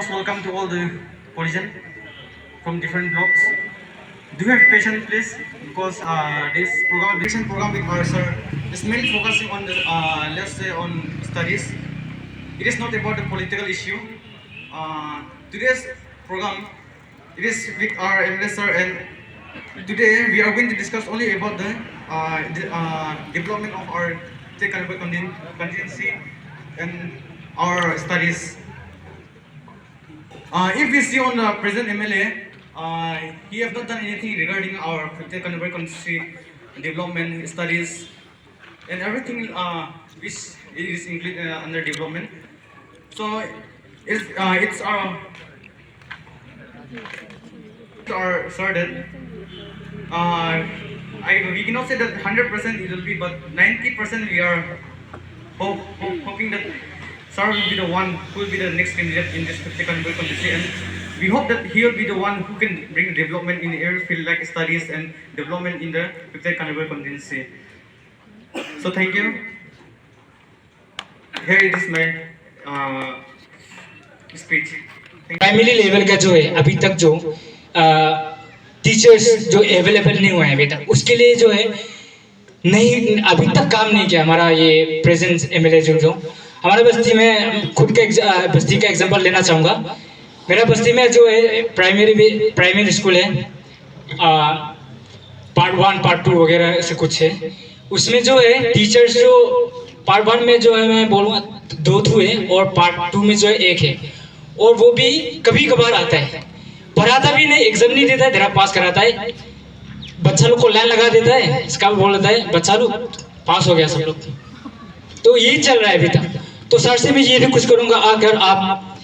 most welcome to all the collegians from different blocks. Do you have patience, please? Because this program with our sir is mainly focusing on the let's say on studies. It is not about the political issue. Today's program it is with our MLA sir, and today we are going to discuss only about the development of our technical contingency and our studies. If we see on the present MLA, he have not done anything regarding our technical contingency development studies and everything which is included under development. So it's our sir that we cannot say that 100% it will be, but 90% we are hoping that sir will be the one who will be the next candidate in this technical contingency, and we hope that he will be the one who can bring development in the area field like studies and development in the technical contingency. So thank you. Here it is my speech. Primary level का जो है अभी तक जो teachers जो available नहीं हुए हैं अभी तक, उसके लिए जो है नहीं अभी तक काम नहीं किया हमारा ये प्रेजेंट एमएलए जो हमारे बस्ती में खुद के बस्ती का एग्जांपल लेना चाहूँगा। मेरा बस्ती में जो है प्राइमरी स्कूल है, पार्ट 1 पार्ट 2 वगैरह ऐसे कुछ है। उसमें जो है टीचर्स जो पार्ट 1 में जो है मैं बोलूँगा 2 है और पार्ट 2 में जो है 1 है, और वो भी कभी कभार आता है, पढ़ाता भी नहीं, एग्जाम नहीं देता है, तेरा पास कराता है, बच्चा लोग को लाइन लगा देता है, इसका बोल देता है बच्चा लोग पास हो गया सब लोग। तो यही चल रहा है अभी तक। तो सर से मैं ये रिक्वेस्ट करूंगा, अगर आप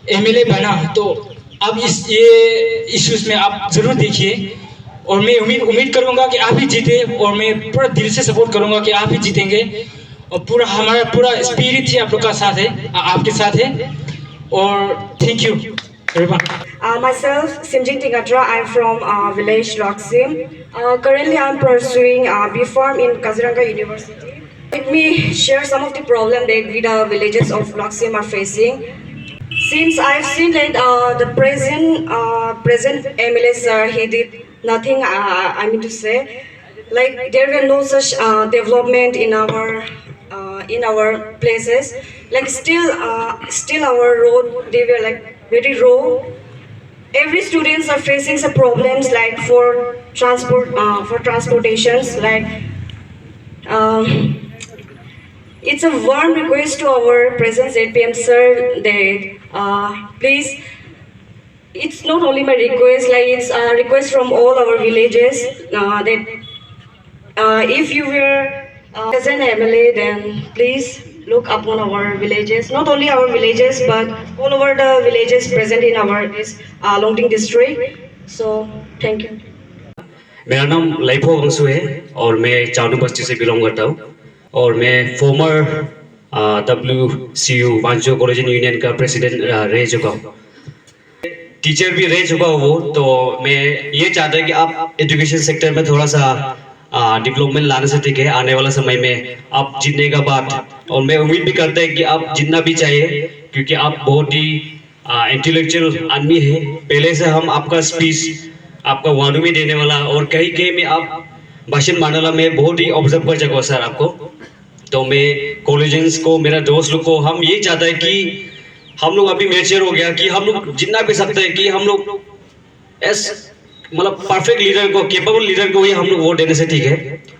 एमएलए बना तो अब ये इश्यूज में आप जरूर देखिए, और मैं उम्मीद करूंगा कि आप ही जीते, और मैं पूरा दिल से सपोर्ट करूंगा कि आप ही जीतेंगे, और पूरा हमारा पूरा स्पिरिट ही आप लोग का साथ है, आपके साथ है। और thank you everyone. Myself, Simjin Tingatra. I'm from village Laksim. Currently, I'm pursuing B.Pharm in Kaziranga University. Let me share some of the problems that the villages of Laksim are facing. Since I've seen that the present MLA sir, he did nothing. I mean to say, like there were no such development in our places. Like still our road, they were like very raw. Every students are facing some problems like for transportations. Like it's a warm request to our present ZPM sir that please. It's not only my request, like it's a request from all our villages that if you were as an MLA, then please look upon our villages, not only our villages but all over the villages present in our Longting district. So thank you. मेरा नाम LIFO Vanshu है और मैं चावनी बस्ती से belong करता हूँ, और मैं farmer WCU Wancho college union का प्रेसिडेंट रह चुका हूँ, टीचर भी रह चुका हूँ। तो मैं ये चाहता हूँ कि आप एजुकेशन सेक्टर में थोड़ा सा डेवलपमेंट लाने से ठीक है आने वाला समय में आप जीतने का बात, और मैं उम्मीद भी करता है कि आप जितना भी चाहिए, क्योंकि आप बहुत ही इंटेलेक्चुअल आदमी है। पहले से हम आपका स्पीच आपका वानू में देने वाला और कहीं कहीं में आप भाषण मारने वाला मैं बहुत ही ऑब्जर्व कर चुका सर आपको। तो मैं कॉलेजेंस को, मेरा दोस्त लोग को, हम ये चाहते हैं कि हम लोग अभी मैच्योर हो गया कि हम लोग जितना भी सकते हैं कि हम लोग मतलब परफेक्ट लीडर को, केपेबल लीडर को ही हम लोग वोट देने से ठीक है,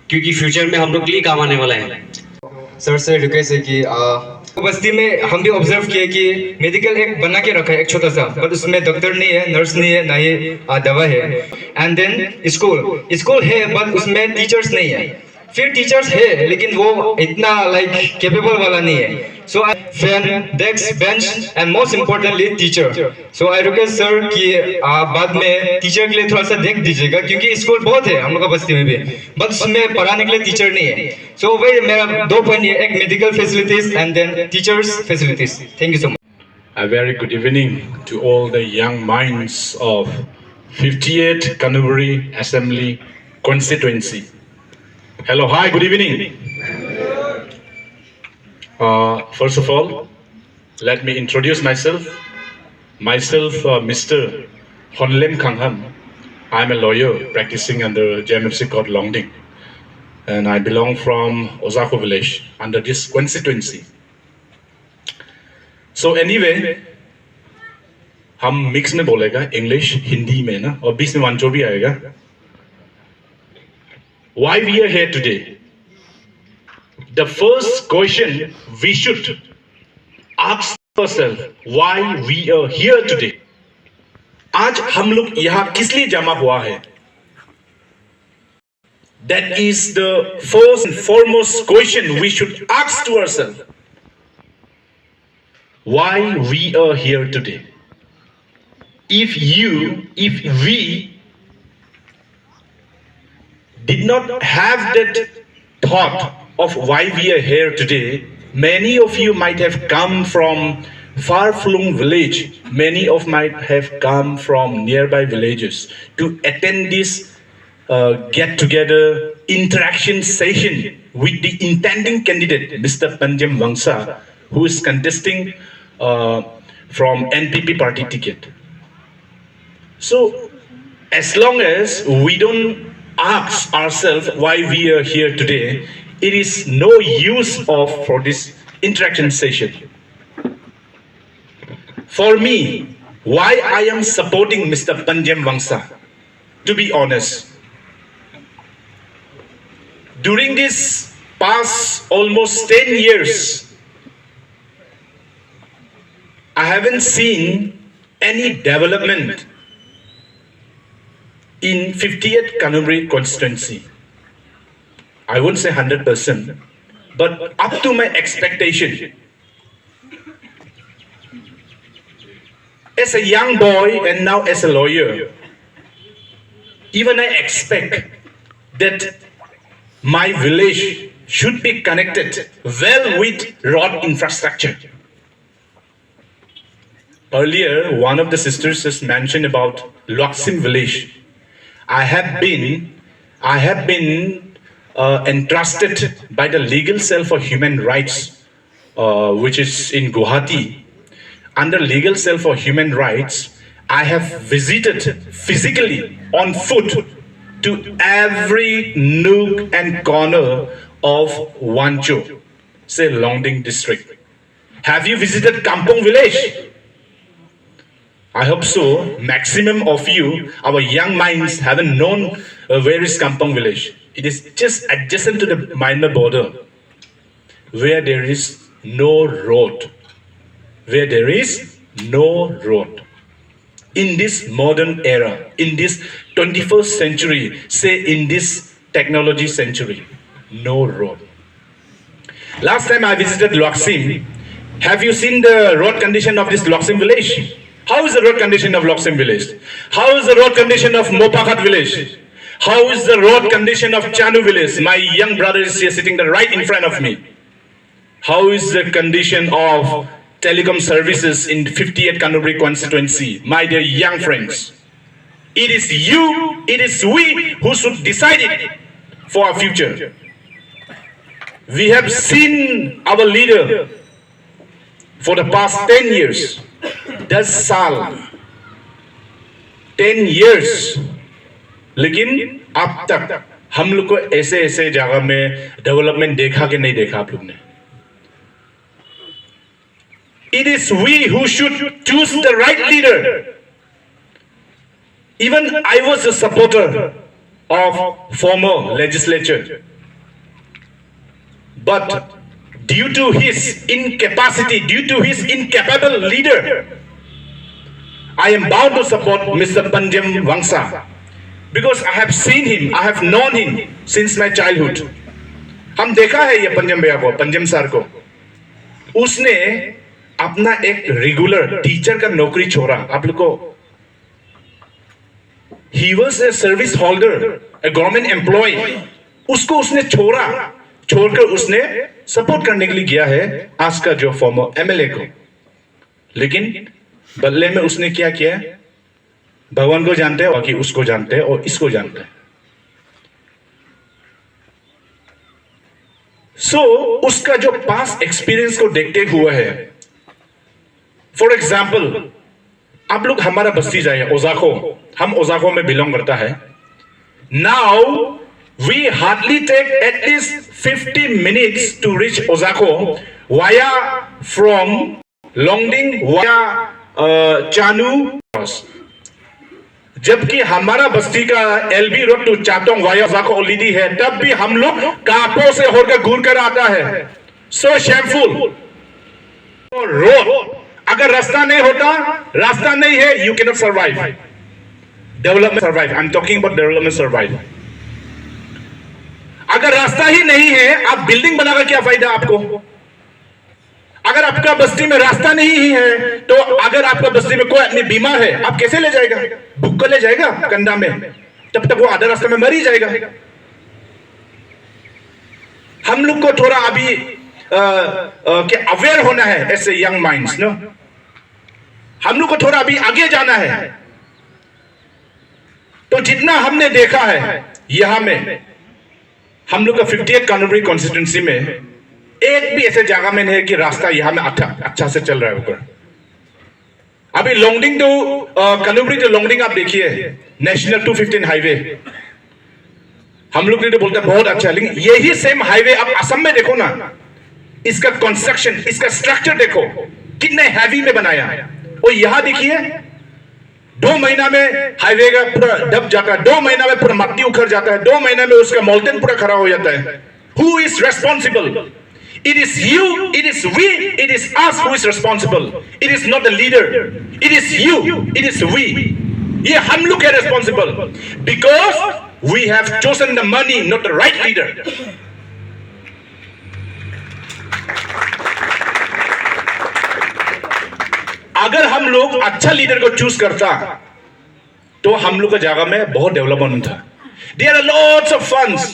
क्योंकि फ्यूचर में हम लोग के लिए काम आने वाला है। सर से रिक्वेस्ट है कि बस्ती में हम भी ऑब्जर्व किए कि मेडिकल एक बना के रखा है एक छोटा सा, पर उसमें डॉक्टर नहीं है, नर्स नहीं है, ना ही दवा है। एंड देन स्कूल है बट उसमें टीचर्स नहीं है, फिर टीचर्स है लेकिन वो इतना लाइक कैपेबल वाला नहीं है। So fan, desk, bench and most importantly teacher. So I request sir कि बाद में टीचर के लिए थोड़ा सा देख दीजिएगा, क्योंकि स्कूल बहुत है हम लोग का बस्ती में भी, बट उसमें पढ़ाने के लिए टीचर नहीं है। सो वही मेरा 2 पॉइंट है, एक medical facilities and then teachers facilities. Thank you so much. A very good evening to all the young minds of 58th Canterbury Assembly constituency. Hello, hi, good evening. First of all, let me introduce myself. Myself, Mr. Honlem Kangham. I'm a lawyer practicing under JMFC Court Longding, and I belong from Osako village under this constituency. So anyway, हम mix में बोलेगा English Hindi में ना और बीच में वांचो भी आएगा. Why we are here today? The first question we should ask ourselves, why we are here today? आज हम लोग यहाँ किस लिए जमा हुआ है? That is the first and foremost question we should ask to ourselves. Why we are here today? If we did not have that thought of why we are here today, many of you might have come from far-flung village. Many of might have come from nearby villages to attend this get-together interaction session with the intending candidate, Mr. Panjem Wangsa, who is contesting from NPP party ticket. So, as long as we don't ask ourselves why we are here today, it is no use for this interaction session. For me, why I am supporting Mr. Panjem Wangsa, to be honest, during this past almost 10 years, I haven't seen any development in 50th Kanumri constituency. I won't say 100%, but up to my expectation. As a young boy and now as a lawyer, even I expect that my village should be connected well with road infrastructure. Earlier, one of the sisters has mentioned about Loksim village. I have been entrusted by the Legal Cell for Human Rights, which is in Guwahati. Under Legal Cell for Human Rights, I have visited physically on foot to every nook and corner of Wancho, say Longding district. Have you visited Kampong village? I hope so. Maximum of you, our young minds, haven't known where is Kampong village. It is just adjacent to the Myanmar border, where there is no road. Where there is no road. In this modern era, in this 21st century, say in this technology century, no road. Last time I visited Loksim, have you seen the road condition of this Loksim village? How is the road condition of Loksim village? How is the road condition of Mopakat village? How is the road condition of Chanu village? My young brother is here sitting right in front of me. How is the condition of telecom services in 58 Kanubri constituency? My dear young friends, it is you, it is we who should decide it for our future. We have seen our leader for the past 10 years. 10 साल 10 years, लेकिन अब तक हम लोग को ऐसे ऐसे जगह में डेवलपमेंट देखा कि नहीं देखा आप लोग ने. It is we who should choose the right leader. Even I was a supporter of former legislature, but due to his incapacity, due to his incapable leader, I am bound to support Mr. Panjem Wangsa because I have seen him, I have known him since my childhood. हम देखा है ये पंजम भैया को, Panjim sir को. उसने अपना एक रेगुलर टीचर का नौकरी छोड़ा. आप लोग को, he was a service holder, a government employee. उसको उसने छोड़कर उसने सपोर्ट करने के लिए गया है आज का जो फॉर्मर एमएलए को. लेकिन बदले में उसने क्या किया? भगवान को जानते हैं, बाकी उसको जानते हैं और इसको जानते हैं. उसका जो पास्ट एक्सपीरियंस को देखते हुए है, फॉर एग्जाम्पल आप लोग हमारा बस्ती जाइए ओजाको, हम ओजाको में बिलोंग करता है. Now we hardly take at least 50 minutes to reach Osako via from Longding via Chanu. जबकि हमारा बस्ती का LB road to Chatong via ओजाको ऑलरेडी है, तब भी हम लोग कापो से होकर घूर कर आता है. सो शेमफुल. रोड अगर रास्ता नहीं होता, रास्ता नहीं है, you can not survive. Development survive. I am talking about development survive. अगर रास्ता ही नहीं है, आप बिल्डिंग बनाकर क्या फायदा आपको? अगर आपका बस्ती में रास्ता नहीं ही है, तो अगर आपका बस्ती में कोई आदमी बीमार है, आप कैसे ले जाएगा? भूख ले जाएगा कंधा में, तब तक वो आधा रास्ते में मर ही जाएगा. हम लोग को थोड़ा अभी अवेयर होना है ऐसे यंग माइंड्स नो. हम लोग को थोड़ा अभी आगे जाना है. तो जितना हमने देखा है यहां में, हम लोग का 58 कानूनी कॉन्स्टिट्यूंसी में एक भी ऐसे जगह में नहीं है कि रास्ता यहां में अच्छा से चल रहा है ऊपर. अभी लोंगडिंग टू कानूबरी टू लोंगडिंग आप देखिए, नेशनल 215 हाईवे, हम लोग ने तो बोलते हैं बहुत अच्छा है, लेकिन यही सेम हाईवे आप असम में देखो ना, इसका कंस्ट्रक्शन, इसका स्ट्रक्चर देखो कितने हैवी में बनाया है. और यहां देखिए 2 महीना में हाईवे का पूरा दब जाता है, 2 महीना में पूरा मट्टी उखड़ जाता है, 2 महीना में उसका मोल्टन पूरा खराब हो जाता है. Who is responsible? It is you, it is we, it is us who is responsible. It is not the leader. It is you, it is we. ये हम लोग है responsible because we have chosen the money, not the right leader. अगर हम लोग अच्छा leader को choose करता, तो हम लोग का जगह में बहुत डेवलपमेंट था. There are lots of funds.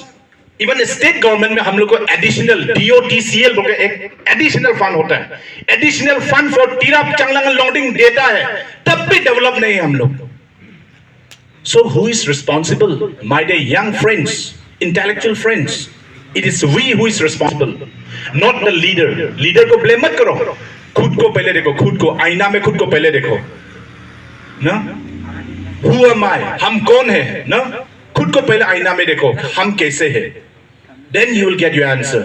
Even state government में हम लोग को एडिशनल DOTCL बोल के एक एडिशनल फंड होता है, additional fund for Tirap Changlang Longding देता है, तब भी डेवलप नहीं है हम लोग. So who is responsible my dear young friends, intellectual friends? It is we who is responsible, not the leader. Leader को ब्लेम मत करो, खुद को पहले देखो, खुद को आईना में खुद को पहले देखो ना. हु एम आई? हम कौन है ना? खुद को पहले आईना में देखो, हम कैसे हैं. Then you will get your answer.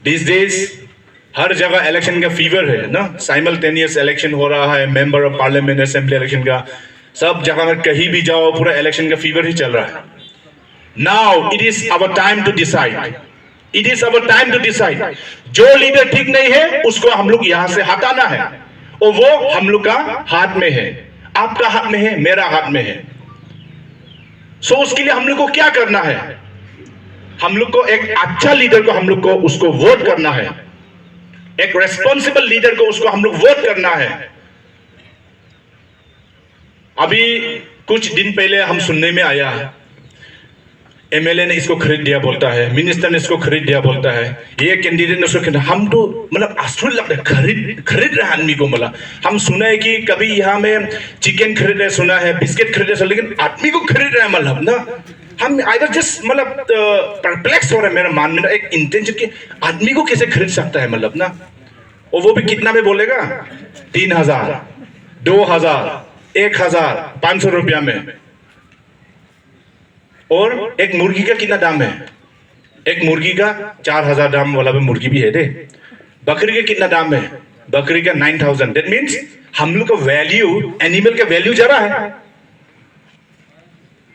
These days हर जगह इलेक्शन का फीवर है ना, साइमल्टेनियस इलेक्शन हो रहा है, member of parliament, assembly election का, सब जगह में कहीं भी जाओ पूरा इलेक्शन का फीवर ही चल रहा है. Now it is our time to decide. It is our time to decide. जो लीडर ठीक नहीं है उसको हम लोग यहां से हटाना है, और वो हम लोग का हाथ में है, आपका हाथ में है, मेरा हाथ में है. सो उसके लिए हम लोग को क्या करना है? हम लोग को एक अच्छा लीडर को हम लोग को उसको वोट करना है, एक रेस्पॉन्सिबल लीडर को उसको हम लोग वोट करना है. अभी कुछ दिन पहले हम सुनने में आया, MLA ने इसको खरीद दिया बोलता है, मिनिस्टर ने इसको खरीद दिया बोलता है, ये कैंडिडेट ने उसको खरीदा. हम तो मतलब आश्चर्य लगता है, खरीद रहे आदमी को. मतलब हम सुना है कि कभी यहाँ में चिकन खरीद रहे, सुना है बिस्किट खरीद रहे, लेकिन आदमी को खरीद रहे हैं. मतलब ना हम आई वाज जस्ट मतलब परप्लेक्स हो रहा है मेरा मान में एक इंटेंशन कि आदमी को कैसे खरीद सकता है मतलब ना. और वो भी कितना में बोलेगा? 3000, 2000, 1000, 500 रुपया में. और एक मुर्गी का कितना दाम है? एक मुर्गी का 4000 दाम वाला भी मुर्गी भी है दे. बकरी का कितना दाम है? बकरी का 9000. दैट मीन्स हम लोग का वैल्यू, एनिमल का वैल्यू जा रहा है.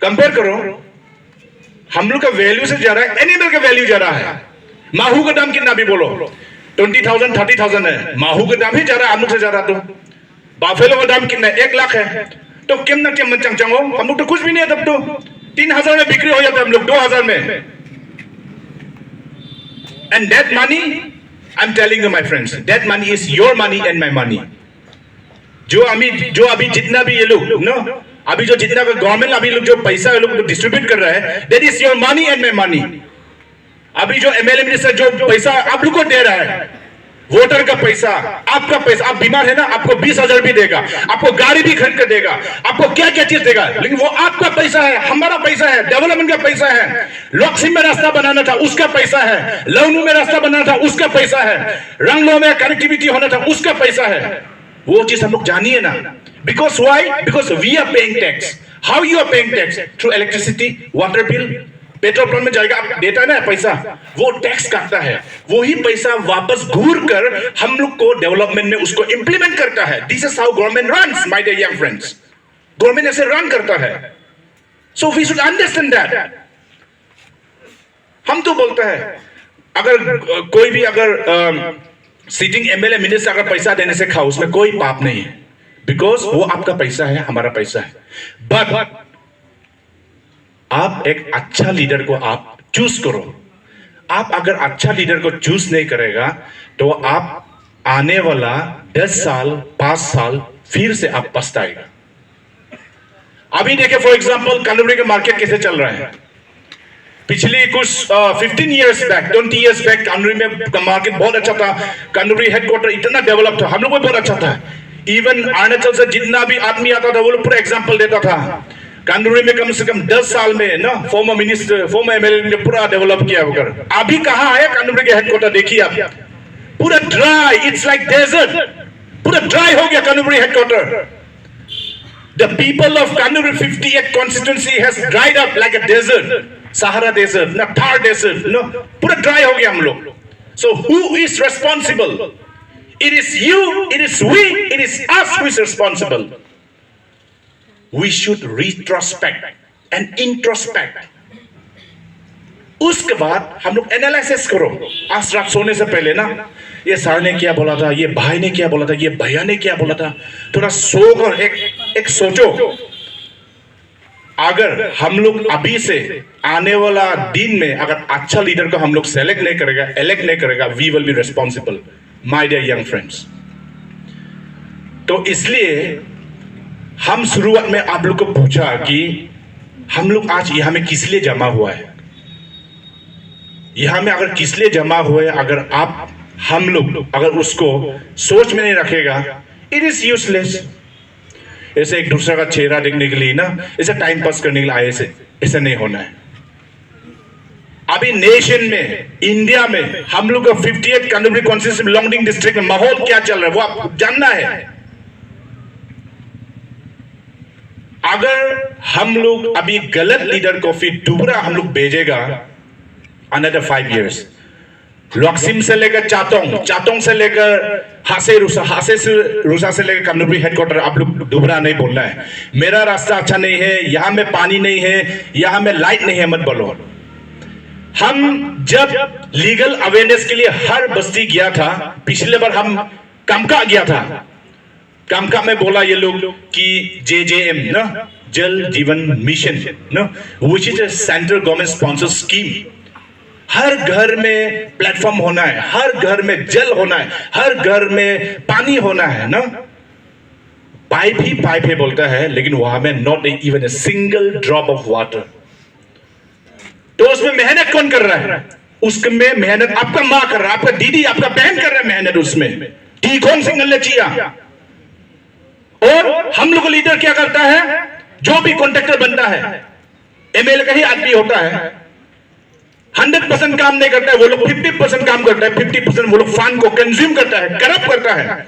कंपेयर करो, हम लोग का वैल्यू से जा रहा है, एनिमल का वैल्यू जा रहा है. माहू का दाम कितना भी बोलो, 20,000, 30,000 है. माहू का दाम ही जा रहा है, हम लोग से जा रहा. तो बाफेलो का दाम कितना है? 1 लाख है. तो क्यों ना क्यों चंग हो, हम लोग तो कुछ भी नहीं है. तब तो 3000 में बिक्री हो जाता है, हम लोग 2000 में. And that money, I am telling you my friends, that money is your money and my money. जो अभी जितना भी ये लोग नो, अभी जो जितना गवर्नमेंट अभी लोग जो पैसा लोग डिस्ट्रीब्यूट कर रहा है, that is your money and my money. अभी जो MLA मिनिस्टर जो पैसा आप लोग को दे रहा है, वोटर का पैसा, आपका पैसा. आप बीमार है ना, आपको 20,000 भी देगा, आपको गाड़ी भी खरीद कर देगा, आपको क्या क्या चीज देगा, लेकिन वो आपका पैसा है, हमारा पैसा है, डेवलपमेंट का पैसा है. लॉक्सिम में रास्ता बनाना था, उसका पैसा है. लवनू में रास्ता बनाना था, उसका पैसा है. रंगलो में कनेक्टिविटी होना था, उसका पैसा है. वो चीज हम लोग जानिए ना. Because why? Because we are paying tax. How you are paying tax? Through electricity, water bill, petrol pump में जाएगा, आप देता है ना पैसा, वो टैक्स काटता है, वही पैसा वापस घूर कर हम लोग को डेवलपमेंट में उसको इंप्लीमेंट करता है. This is how government runs, my dear young friends. Government ऐसे रन करता है. So we should understand that. हम तो बोलते हैं अगर कोई भी अगर सिटिंग एमएलए मिनिस्टर अगर पैसा देने से खाओ, उसमें कोई पाप नहीं है, बिकॉज वो आपका पैसा है, हमारा पैसा है. बट आप एक अच्छा लीडर को आप चूज करो. आप अगर अच्छा लीडर को चूज नहीं करेगा तो आप आने वाला 10 साल 5 साल फिर से आप पछताएगा. अभी देखिए फॉर एग्जांपल कांडुबरी का मार्केट कैसे चल रहा है. पिछले कुछ 15 years बैक 20 years बैक कांडुबरी में मार्केट बहुत अच्छा था. कांडुबरी हेडक्वार्टर इतना डेवलप था, हम लोग को बहुत अच्छा था. इवन अरुणाचल से जितना भी आदमी आता था वो लोग पूरा एग्जाम्पल देता था. कांडुबरी में कम से कम 10 साल में ना फॉर्मर मिनिस्टर फॉर्मर एमएलए ने पूरा डेवलप किया होकर. अभी कहां है कांडुबरी के हेडक्वार्टर, देखिए आप, पूरा ड्राई, इट्स लाइक डेजर्ट, पूरा ड्राई हो गया कांडुबरी headquarter. The people of Kanuri 58 constituency has dried up like a desert, Sahara desert, ना Thar desert, no, पूरा ड्राई हो गया हम लोग. So who is responsible? It is you, it is we, it is us who is responsible. We should retrospect and introspect. उसके बाद हम लोग एनालिसिस करो. आज रात सोने से पहले ना, ये सर ने क्या बोला था, ये भाई ने क्या बोला था, ये भैया ने क्या बोला था, थोड़ा सोकर एक सोचो. अगर हम लोग अभी से आने वाला दिन में अगर अच्छा लीडर को हम लोग सेलेक्ट नहीं करेगा, इलेक्ट नहीं करेगा, we will be responsible, my dear young friends. तो इसलिए हम शुरुआत में आप लोग को पूछा कि हम लोग आज यहां में किस लिए जमा हुआ है. यहां में अगर किस लिए जमा हुए, अगर आप हम लोग अगर उसको सोच में नहीं रखेगा, इट इज यूजलेस. ऐसे एक दूसरे का चेहरा देखने के लिए ना, ऐसे टाइम पास करने के लिए आए से ऐसा नहीं होना है. अभी नेशन में, इंडिया में हम लोग का 58 कांडुबरी कॉन्स्टिट्यूएंसी लॉन्गडिंग डिस्ट्रिक्ट में माहौल क्या चल रहा है वो आपको जानना है. अगर हम लोग अभी गलत लीडर को फिर दोबारा हम लोग भेजेगा another 5 years, लॉक्सिम से लेकर चातोंग से लेकर हासे रूसा से लेकर कांडुबरी हेडक्वार्टर, आप लोग दोबारा नहीं बोलना है मेरा रास्ता अच्छा नहीं है, यहां में पानी नहीं है, यहां में लाइट नहीं है, मत बोलो. हम जब लीगल अवेयरनेस के लिए हर बस्ती गया था, पिछले बार हम कामका गया था, कामका में बोला ये लोग कि JJM ना, जल जीवन मिशन ना, which is a central government sponsored scheme. हर घर में प्लेटफॉर्म होना है, हर घर में जल होना है, हर घर में पानी होना है ना. पाइप ही पाइप है बोलता है, लेकिन वहां में not even a single drop of water. तो उसमें मेहनत कौन कर रहा है? उसमें मेहनत आपका माँ कर रहा है, आपका दीदी, आपका बहन कर रहा है मेहनत उसमें. कौन सिंगल ने किया. और हम लोग लीडर क्या करता है, जो भी कॉन्ट्रैक्टर बनता है एमएलए का ही आदमी होता है, 100% काम नहीं करता है, वो लोग 50% काम करता है, 50% वो लोग फंड को कंज्यूम करता है, करप्ट करता है.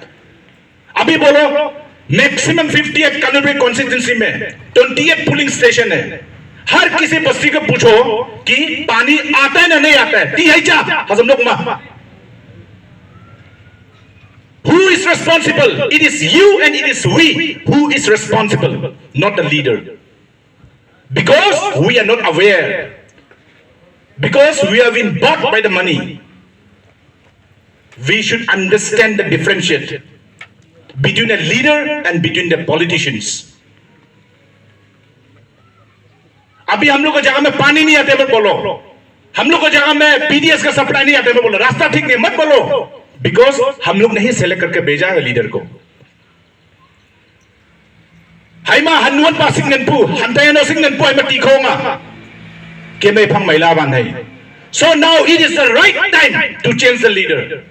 अभी बोलो मैक्सिमम 58 कांडुबरी कॉन्स्टिट्यूएंसी में 28 पुलिंग स्टेशन है. हर किसी बस्ती को पूछो कि पानी आता है ना नहीं आता है, ती है क्या हम लोग मा. Who is responsible? It is you and it is we who is responsible, not the leader. Because we are not aware. Because we have been bought by the money. We should understand the differentiate between a leader and between the politicians. अभी हम लोग को जगह में पानी नहीं आते मत बोलो, हम लोग को जगह में पीडीएस का सप्लाई नहीं आते मत बोलो, रास्ता ठीक नहीं मत बोलो. बिकॉज हम लोग नहीं सेलेक्ट करके भेजा है लीडर को. हाइमा हनुवन पासिंग ननपू हंतायनो सिंह ननपू हाइमा टीखोंगा के मैं फंग महिला बन है. So now it is the right time to change the leader.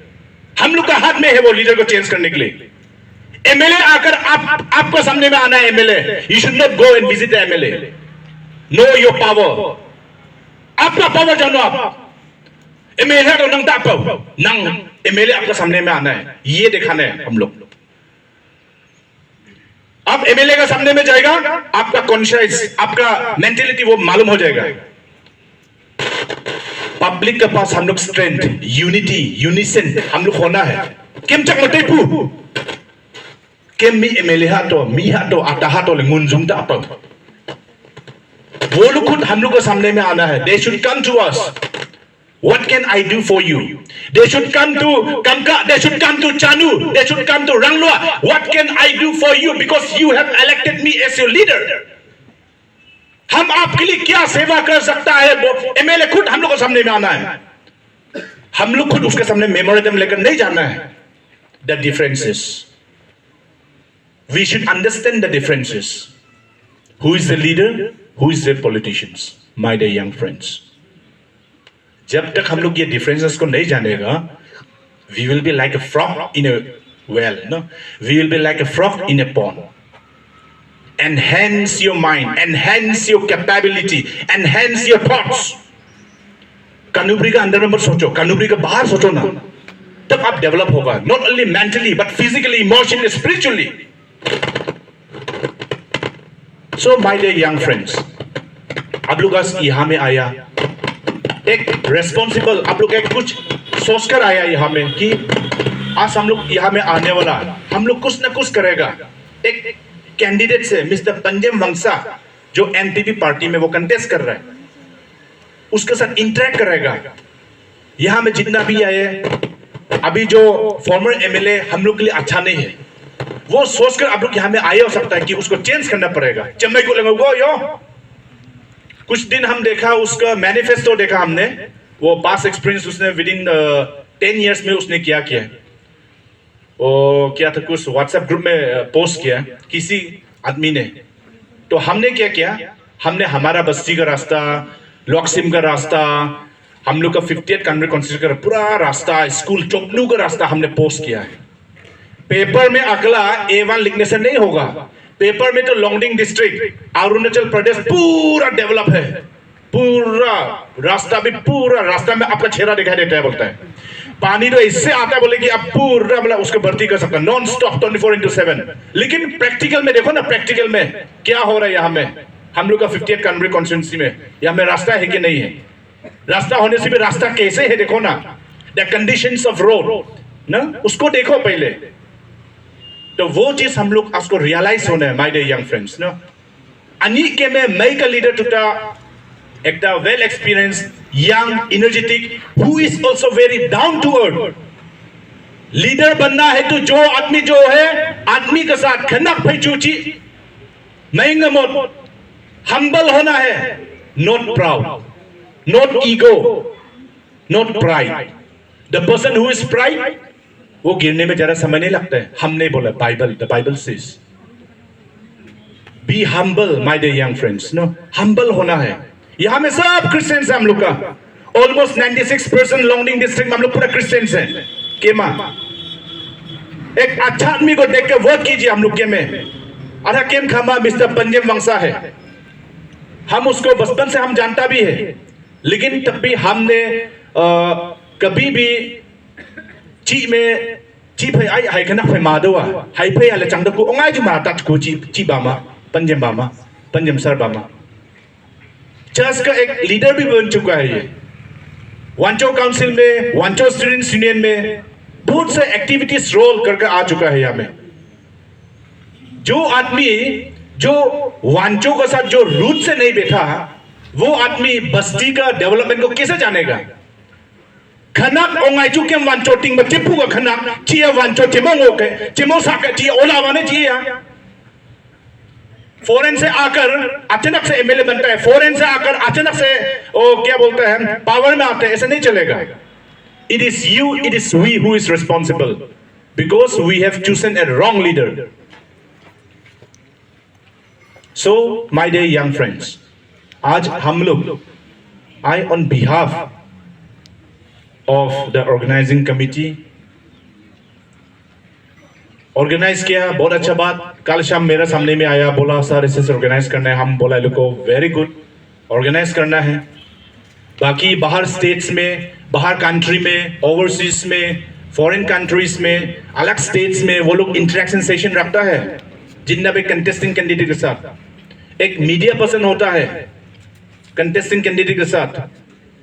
हम लोग का हाथ में है वो लीडर को चेंज करने के लिए. एमएलए आकर आपको सामने में आना है MLA, you should not go and visit the MLA. Know your power, आपका पावर जानो. आप एमएलए तो नंग ताप नंग एमएलए आपके सामने में आना है, ये दिखाना है हम लोग. आप एमएलए का सामने में जाएगा, आपका कॉन्शियस, आपका मेंटेलिटी वो मालूम हो जाएगा। पब्लिक के पास हम लोग स्ट्रेंथ, यूनिटी, यूनिसन हम लोग होना है। केम चक मते पू केम मी एमएलए हा तो मी हा तो आता हा तो लेंगुन ता आप वो लोग खुद हम लोग के सामने में आना है। They should come to us. What can I do for you? They should come to Kamka. They should come to Chanu. They should come to Ranglua. What can I do for you? Because you have elected me as your leader. हम आपके लिए क्या सेवा कर सकता है? वो MLA खुद हम लोग के सामने में आना है। हम लोग खुद उसके सामने मेमोरेंडम लेकर नहीं जाना है। The differences. We should understand the differences. Who is the leader? Who is the politicians? My dear young friends. जब तक हम लोग ये डिफरेंसेस को नहीं जानेगा, we will be like a frog in a well, no? We will be like a frog in a pond. Enhance your mind, enhance your capability, enhance your thoughts. कानुबरी का अंदर में मत सोचो, कानुबरी का बाहर सोचो ना, तब आप डेवलप होगा, not only mentally but physically, emotionally, spiritually. So my dear young friends, आप लोग आज यहाँ में आया, एक रेस्पॉन्सिबल, आप लोग एक कुछ सोचकर आया यहाँ में कि आज हम लोग यहाँ में आने वाला, हम लोग कुछ ना कुछ करेगा। एक कैंडिडेट से मिस्टर पंजम वंशा जो एनपीपी पार्टी में वो कंटेस्ट कर रहा है, उसके साथ इंटरेक्ट करेगा। यहाँ में जितना भी आए, अभी जो फॉर्मर एमएलए हम लोग के लिए अच्छा नहीं है, वो सोचकर आप लोग यहाँ में आए हो सकता है कि उसको चेंज करना पड़ेगा। चेन्नई को लगेगा यो कुछ दिन हम देखा उसका मैनिफेस्टो देखा हमने, वो पास एक्सपीरियंस उसने विद इन 10 इयर्स में उसने क्या किया, वो क्या था कुछ व्हाट्सएप ग्रुप में पोस्ट किया किसी आदमी ने। तो हमने क्या किया, हमने हमारा बस्ती का रास्ता, लॉक्सिम का रास्ता, हम लोग का 50th कंट्री कॉन्स्टिट्यूशन का पूरा रास्ता, स्कूल चोपनू का रास्ता हमने पोस्ट किया है। पेपर में अगला A1 लिखने से नहीं होगा, पेपर में तो लोंगडिंग डिस्ट्रिक्ट अरुणाचल प्रदेश पूरा डेवलप है, पूरा रास्ता भी, पूरा रास्ता में आपका चेहरा दिखाई देता है। बोलता है पानी तो इससे आता है, बोले कि आप पूरा मतलब उसको भर्ती कर सकते हैं नॉन स्टॉप 24/7। लेकिन प्रैक्टिकल में देखो ना, प्रैक्टिकल में क्या हो रहा है यहाँ में, हम लोग का 50th कंट्री कॉन्स्टिट्यूंसी में यहाँ में रास्ता है कि नहीं है? रास्ता होने से भी रास्ता कैसे है देखो ना, द कंडीशंस ऑफ रोड ना, उसको देखो पहले। तो वो चीज हम लोग उसको रियलाइज होना है। My dear young friends no, अनि के में मई का लीडर टूटा एक well experience young energetic who is also very down to earth. Leader बनना है तो जो आदमी जो है आदमी के साथ खनक फैचूची महंगा मोट हम्बल होना है, not proud, not ego, not pride. The person who is pride वो गिरने में जरा समय नहीं लगता है। हमने बोला Bible, the Bible says be humble. My dear young friends no, humble होना है। यहां में सब क्रिश्चियंस है, हम लोग का ऑलमोस्ट 96% लोंगडिंग डिस्ट्रिक्ट में हम लोग पूरा क्रिश्चियंस हैं। केमा एक अच्छा आदमी को देख के वोट कीजिए हम लोग के में। अरे केम खामा मिस्टर पंजम वंशा है, हम उसको बचपन से हम जानता भी है, लेकिन तब भी हमने कभी भी ची में ची भाई आई हाई खना भाई माधवा हाई भाई आले चंद को ओंगाई जुमा तक को ची बामा पंजम सर बामा चर्च का एक लीडर भी बन चुका है। ये वांचो काउंसिल में, वांचो स्टूडेंट्स यूनियन में बहुत से एक्टिविटीज रोल करके आ चुका है। यहाँ में जो आदमी जो वांचो के साथ जो रूट से नहीं बैठा, वो आदमी बस्ती का डेवलपमेंट को कैसे जानेगा? खनक ओंगाई चुकेम वांचो टिंग में टिप्पू का खनक चिया वांचो चिमोंग ओके चिमो साके चिया ओला वाने चिया। फॉरेन से आकर अचानक से एमएलए बनता है, फॉरेन से आकर अचानक से ओ क्या बोलते हैं पावर में आते हैं, ऐसा नहीं चलेगा। It is you, it is we who is responsible because we have chosen a wrong leader. So my dear young friends, आज हम लोग I on behalf of the organizing committee organise किया, बहुत अच्छा बात। कल शाम मेरा सामने में आया, बोला सर इसे ऑर्गेनाइज करना है। हम बोला लोगों को वेरी गुड, ऑर्गेनाइज करना है। बाकी बाहर स्टेट्स में, बाहर कंट्री में, ओवरसीज में, फॉरेन कंट्रीज में, अलग स्टेट्स में वो लोग इंटरेक्शन सेशन रखता है। जितना भी कंटेस्टिंग कैंडिडेट के साथ एक मीडिया पर्सन होता है कंटेस्टिंग कैंडिडेट के साथ,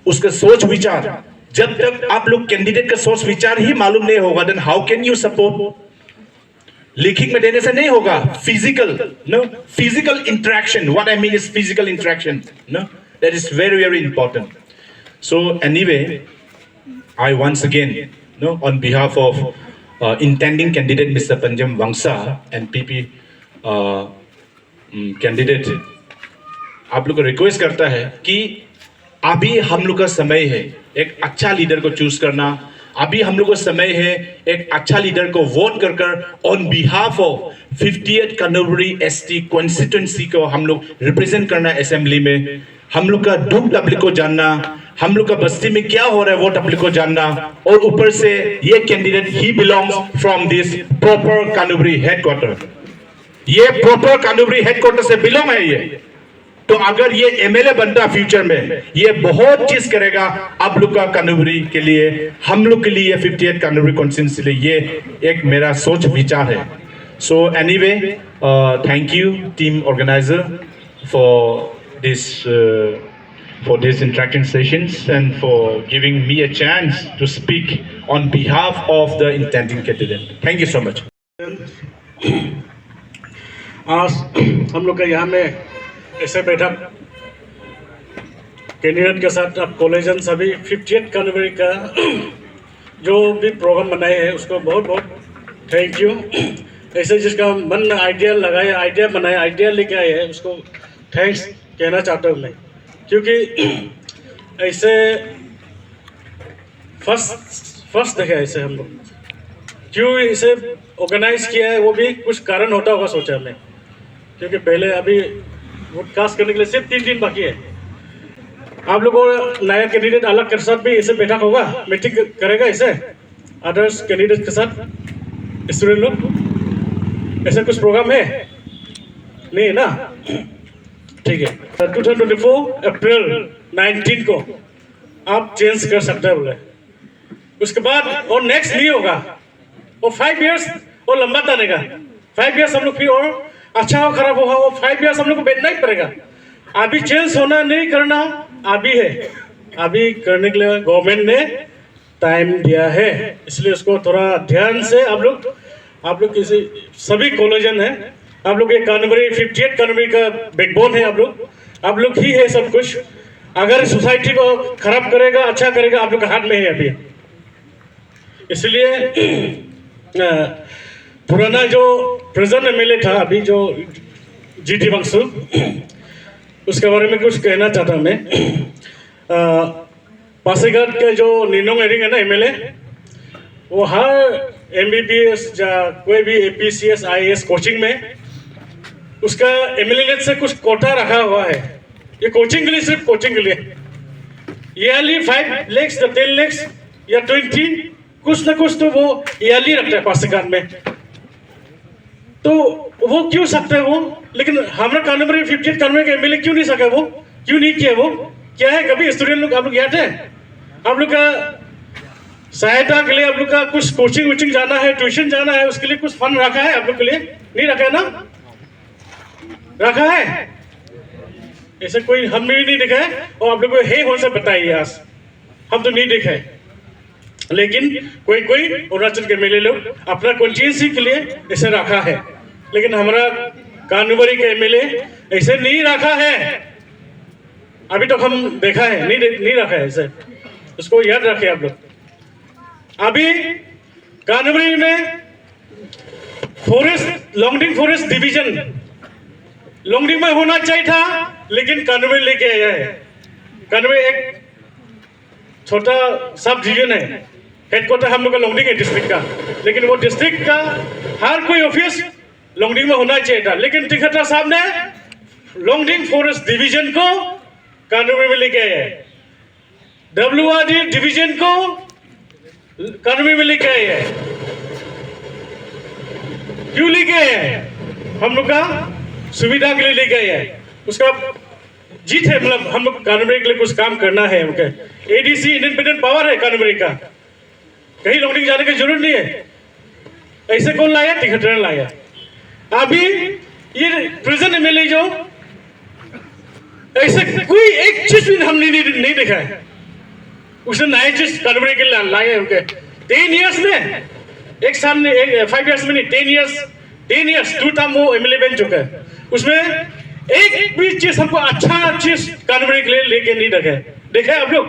उसका सोच विचार, जब तक आप लोग कैंडिडेट का सोच विचार ही मालूम नहीं होगा, then how can you support. लिखित में देने से नहीं होगा, physical no, physical interaction, what I mean is physical interaction no, that is very very important. So anyway, I once again, on behalf of intending candidate Mr. Panjam Wangsa and PP candidate, आप लोग को request करता है कि अभी हम लोग का समय है एक अच्छा लीडर को चूज करना, अभी हम लोग का समय है एक अच्छा लीडर को वोट कर कर on behalf of 50th कानूबरी ST constituency को हम लोग रिप्रेजेंट करना असेंबली में। हम लोग का दुख पब्लिक को जानना, हम लोग का बस्ती में क्या हो रहा है वो पब्लिक को जानना, और ऊपर से ये कैंडिडेट ही belongs from this proper Kanubari headquarter, ये प्रॉपर कानूबरी हेडक्वार्टर से बिलोंग है ये। तो अगर ये MLA बनता फ्यूचर में, ये बहुत चीज करेगा आप लोग का कानूबरी के लिए, हम लोग के लिए 50th कानूबरी कॉन्स्टिट्यूंसी के लिए, ये एक मेरा सोच विचार है। So anyway, thank you team organiser for these interacting sessions and for giving me a chance to speak on behalf of the intending candidate. Thank you so much. आज हम लोग का यहाँ में ऐसे बैठक कैंडिडेट के साथ अब कॉलेजन सभी 50th कानूबरी का जो भी प्रोग्राम बनाए हैं उसको बहुत बहुत थैंक यू। ऐसे जिसका मन में आइडिया लगाया, आइडिया बनाया, आइडिया लेके आए हैं, उसको थैंक्स कहना चाहता हूँ मैं, क्योंकि ऐसे फर्स्ट देखे ऐसे हम लोग क्यों इसे ऑर्गेनाइज किया है, वो भी कुछ कारण होता होगा सोचा मैं, क्योंकि पहले अभी वोट कास्ट करने के लिए सिर्फ 3 दिन बाकी है। आप लोगों को नया कैंडिडेट अलग के साथ भी ऐसे बैठक होगा, मीटिंग करेगा ऐसे अदर्स कैंडिडेट के साथ स्टूडेंट लोग, ऐसा कुछ प्रोग्राम है नहीं है ना? ठीक है, 2024 अप्रैल 19 को आप चेंज कर सकते हैं बोले, उसके बाद और नेक्स्ट नहीं होगा, वो 5 इयर्स वो लंबा तानेगा, 5 इयर्स हम लोग फिर और अच्छा हो खराब होगा, वो 5 इयर्स हम लोग को बैठना ही पड़ेगा। अभी चेंज होना नहीं करना अभी है, अभी करने के लिए गवर्नमेंट ने टाइम दिया है, इसलिए उसको थोड़ा ध्यान से आप लोग किसी सभी कॉलेजन है, आप लोग ये कानूबरी 50th कानूबरी का बैकबोन है, आप लोग ही है सब कुछ। अगर सोसाइटी को खराब करेगा अच्छा करेगा आप लोग के हाथ में है अभी। इसलिए पुराना जो प्रेजेंट MLA था अभी जो GT वंशु, उसके बारे में कुछ कहना चाहता हूँ मैं। पासीघाट के जो निनोंग एरिंग है ना MLA, वो हर MBBS या कोई भी APCS IAS कोचिंग में उसका MLA से कुछ कोटा रखा हुआ है, ये कोचिंग के लिए, सिर्फ कोचिंग के लिए ईयरली 5 lakhs या 10 lakhs या 20 कुछ ना कुछ तो वो ईयरली रखता है पासीघाट में। तो वो क्यों सकते हैं वो, लेकिन हमारा कानूबरी 50th कानूबरी का MLA क्यों नहीं सका, वो क्यों नहीं किया, वो क्या है? कभी स्टूडेंट लोग आप लोग याद है, आप लोग का सहायता के लिए आप लोग का कुछ कोचिंग वोचिंग जाना है, ट्यूशन जाना है, उसके लिए कुछ फंड रखा है आप लोग के लिए? नहीं रखा है ना? रखा है? ऐसे कोई हमने भी नहीं देखा है, और आप लोग को है कौन सा बताइए, आज हम तो नहीं देखा है। लेकिन कोई अरुणाचल के MLA लोग अपना कॉन्स्टिट्यूंसी के लिए ऐसे रखा है, लेकिन हमारा कानूबरी का MLA ऐसे नहीं रखा है, अभी तक हम देखा है नहीं रखा है ऐसे, उसको याद रखें आप लोग। अभी कानूबरी में forest, Longding forest division Longding में होना चाहिए था, लेकिन कानूबरी लेके आया है। कानूबरी एक छोटा सब डिवीजन है, हेडक्वार्टर हम लोग का लॉन्गडिंग है डिस्ट्रिक्ट का, लेकिन वो डिस्ट्रिक्ट का हर कोई ऑफिस लॉन्गडिंग में होना चाहिए था, लेकिन टिकटा साहब ने लॉन्गडिंग फॉरेस्ट डिवीजन को कानूबरी में लेके आया है, WRD डिवीजन को कानूबरी में लेके आया है। क्यों लेके आया है? हम लोग का सुविधा के लिए लेके आया है, उसका जीत है, मतलब हम लोग कानूबरी के लिए कुछ काम करना है। ADC इंडिपेंडेंट पावर है कानूबरी का, कहीं लॉन्गडिंग जाने की जरूरत नहीं है। ऐसे कौन लाया? टिकट लाया। अभी ये प्रेजेंट एमएलए जो ऐसे कोई एक चीज भी हमने नहीं देखा है, उसने नए चीज करने के लिए लाए हैं उनके 10 इयर्स में, एक सामने 5 इयर्स में नहीं, 10 इयर्स 2 टर्म वो एमएलए बन चुका है, उसमें एक भी चीज हमको अच्छा चीज करने के लिए लेके नहीं देखे आप लोग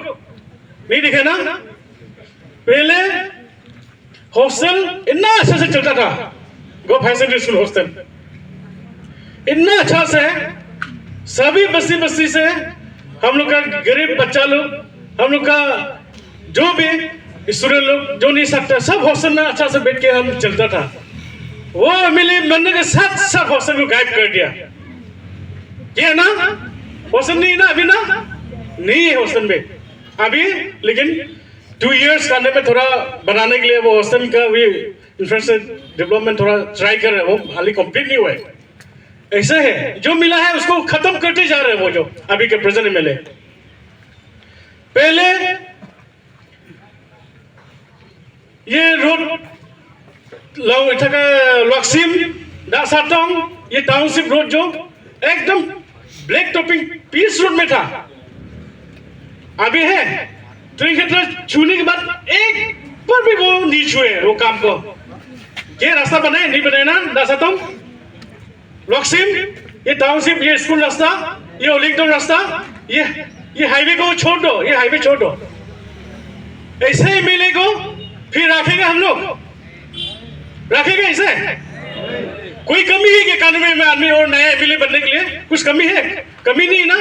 नहीं देखे ना। पहले हॉस्टल इतना अच्छा से चलता था, गो फैसिलिटी स्कूल हॉस्टल इतना अच्छा से, सभी बस्ती से हम लोग का गरीब बच्चा लोग, हम लोग का जो भी स्टूडेंट लोग जो नहीं सकता, सब हॉस्टल में अच्छा से बैठ के हम चलता था। वो एमएलए बनने के साथ सब हॉस्टल को गायब कर दिया, क्या ना हॉस्टल नहीं है ना, अभी ना नहीं है हॉस्टल में अभी, लेकिन 2 इयर्स करने में थोड़ा बनाने के लिए वो हॉस्टल का भी इंफ्रास्ट्रक्चर डेवलपमेंट थोड़ा ट्राई कर रहे हैं, वो हाल कंप्लीट नहीं हुआ है। ऐसे है जो मिला है उसको खत्म करते जा रहे हैं वो जो अभी के प्रेजेंट एमएलए। पहले ये रोड लॉक्सिम दासाटोंग ये टाउनशिप रोड जो एकदम ब्लैक टॉपिंग पीस रोड में था, अभी है तो छूने के बाद एक पर भी वो नहीं छुए वो काम को। ये रास्ता बनाए नहीं बनाए ना दासाटोंग लॉक्सिम, ये टाउनशिप, ये स्कूल रास्ता, ये ओलिंगटन रास्ता, ये हाईवे को छोड़ दो, ये हाईवे छोड़ दो। ऐसे एमएलए को फिर रखेगा हम लोग, रखेगा ऐसे? कोई कमी है कि कानून में आदमी और नया एमएलए बनने के लिए कुछ कमी है? कमी नहीं ना।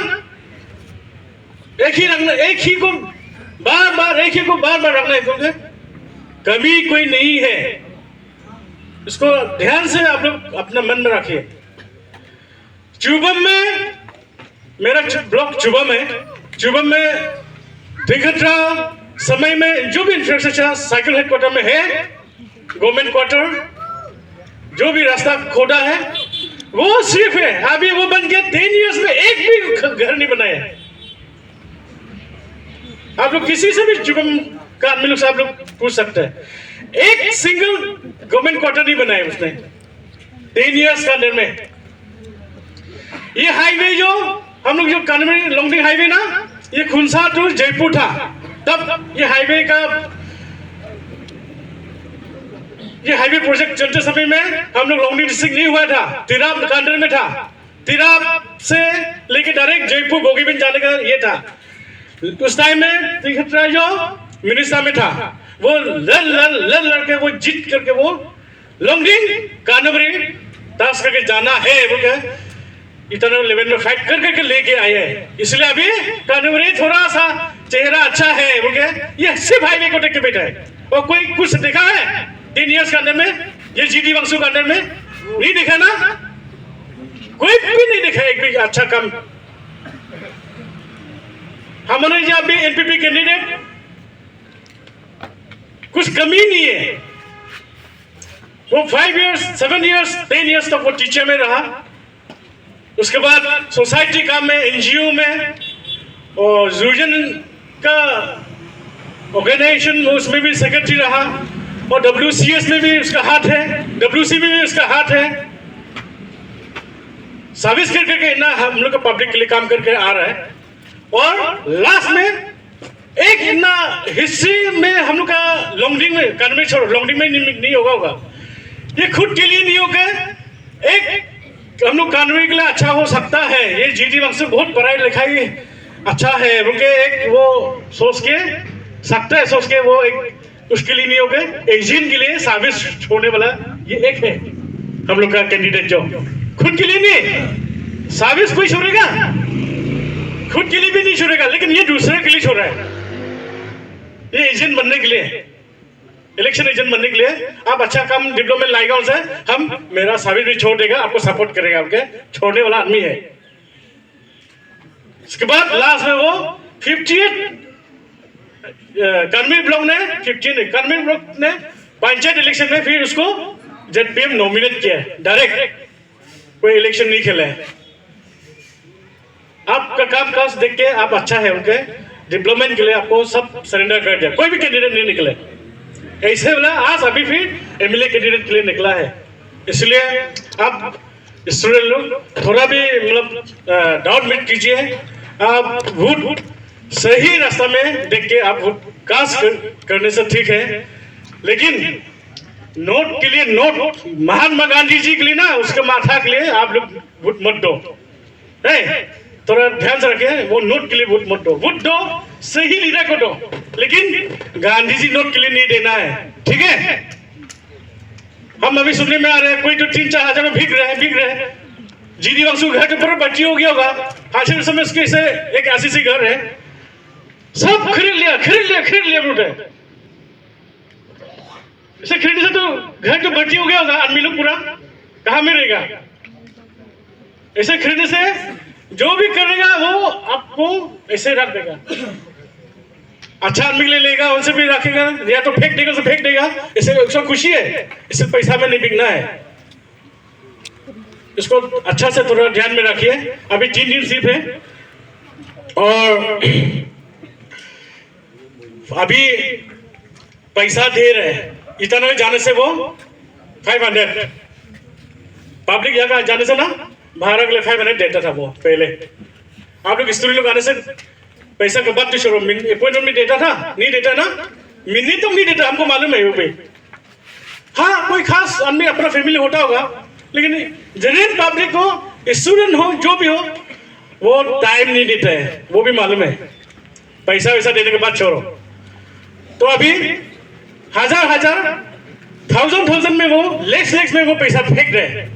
एक ही रखना, एक ही को बार बार रखना है, क्योंकि कमी कोई नहीं है। इसको ध्यान से आप लोग अपना मन में रखिए। चुबम में मेरा ब्लॉक चुबम है, चुबम में दिगंतरा समय में जो भी इंफ्रास्ट्रक्चर साइकिल हेडक्वार्टर में है, गवर्नमेंट क्वार्टर, जो भी रास्ता खोदा है वो सिर्फ है, अभी वो बन गया 10 इयर्स में एक भी घर नहीं बनाया। आप लोग किसी से भी चुबम का आदमी लोग से आप लोग पूछ सकते हैं, एक सिंगल गवर्नमेंट क्वार्टर नहीं बनाया उसने 10 इयर्स का अंदर में। ये हाईवे जो हम लोग जो कानमरी लोंगडिंग हाईवे ना, ये खुनसा टू जयपुर था, तब ये हाईवे का ये हाईवे प्रोजेक्ट चलते समय में हम लोग लोंगडिंग डिस्ट्रिक्ट नहीं हुआ था, तिराप का अंडर में था। तिराप से लेके डायरेक्ट जयपुर बोगीबिल जाने का ये था। उस टाइम में तिगंतरा जो मिनिस्टर में था, वो लड़ के वो जीत करके वो लोंगडिंग कानमरी ताश करके जाना है बोल के इतना लेवल में फाइट कर करके लेके आए हैं। इसलिए अभी कानूनी थोड़ा सा चेहरा अच्छा है बोल के ये सिर्फ हाईवे को देख के बैठा है, और कोई कुछ देखा है 3 इयर्स के अंदर में? ये जीडी वंशु के अंदर में नहीं देखा ना, कोई भी नहीं देखा एक भी अच्छा काम। हमारे यहाँ भी एनपीपी कैंडिडेट कुछ कमी नहीं है, वो 5 इयर्स 7 इयर्स 10 इयर्स तक वो टीचर में रहा, उसके बाद सोसाइटी काम में, एनजीओ में, और जूजन का ऑर्गेनाइजेशन में उसमें भी सेक्रेटरी रहा, और WCS में भी उसका हाथ है, WC में भी उसका हाथ है। सर्विस करके ना हम लोग का पब्लिक के लिए काम करके आ रहा है। और लास्ट में एक इतना हिस्ट्री में हम लोग का लोंगडिंग में कानूनी छोड़ो, लोंगडिंग में नहीं होगा, ये खुद के लिए नहीं होगा, एक हम लोग कानूनी के लिए अच्छा हो सकता है। ये जीडी वंश बहुत पढ़ाई लिखाई अच्छा है रुके, एक वो सोच के सकता है, सोच के वो एक उसके लिए नहीं होगा, एजेंट के लिए सर्विस छोड़ने वाला ये एक है हम लोग का कैंडिडेट, जो खुद के लिए नहीं सर्विस कोई छोड़ेगा, खुद के लिए भी नहीं छोड़ेगा, लेकिन ये दूसरे के लिए छोड़ रहा है। ये एजेंट बनने के लिए, इलेक्शन एजेंट बनने के लिए आप अच्छा काम डेवलपमेंट लाएगा उनसे, हम मेरा सर्विस भी छोड़ देगा, आपको सपोर्ट करेगा, आपके छोड़ने वाला आदमी है। इसके बाद लास्ट में वो 58 कर्मी ब्लॉक ने 15 कर्मी ब्लॉक ने पंचायत इलेक्शन में फिर उसको ZPM नॉमिनेट किया है, डायरेक्ट कोई इलेक्शन नहीं खेला है। आपका काम काज देख के आप अच्छा है, उनके डेवलपमेंट के लिए आपको सब सरेंडर कर दिया, कोई भी कैंडिडेट नहीं निकले। ऐसे वाला आज अभी फिर MLA कैंडिडेट के लिए निकला है, इसलिए आप स्टूडेंट लोग थोड़ा भी मतलब डाउट मत कीजिए। आप वोट सही रास्ता में देख के आप वोट कास्ट करने से ठीक है, लेकिन नोट के लिए, नोट महात्मा गांधी जी के लिए ना, उसके माथा के लिए आप लोग वोट मत दो। थोड़ा ध्यान से रखिए, वो नोट के लिए वोट मत दो। वोट दो सही लीडर को दो, लेकिन गांधी जी नोट के लिए नहीं देना है, ठीक है। हम अभी सुनने में आ रहे हैं कोई तो 3-4 हजार में भीग रहे हैं। जीडी वासु घर के ऊपर बच्ची हो गया होगा, हाशिर समय उसके से एक ऐसी सी घर है, सब खरीद लिया नोट है। इसे खरीदने से तो घर तो बच्ची हो गया होगा, आदमी लोग पूरा कहाँ में रहेगा। ऐसे खरीदने से जो भी करेगा वो आपको ऐसे रख देगा। अच्छा आदमी के लिए लेगा, उनसे भी रखेगा, या तो फेंक देगा, उसे फेंक देगा। इससे उसको खुशी है, इससे पैसा में नहीं बिकना है। इसको अच्छा से थोड़ा ध्यान में रखिए। अभी 3 दिन सिर्फ है, और अभी पैसा दे रहे हैं। इतना जाने से वो 500 पब्लिक जगह जाने से ना भारत के लिए 500 देता था वो पहले। आप लोग स्टूडेंट लोग आने से पैसा के बाद तो शुरू अपॉइंटमेंट में देता था, नहीं देता ना, मिनी तो नहीं देता, हमको मालूम है वो भी। हाँ, कोई खास आदमी अपना फैमिली होता होगा, लेकिन जनरल पब्लिक हो, स्टूडेंट हो, जो भी हो, वो टाइम नहीं देता है, वो भी मालूम है। पैसा वैसा देने के बाद छोड़ो। तो अभी हजार थाउजेंड में वो लेक्स में वो पैसा फेंक रहे हैं।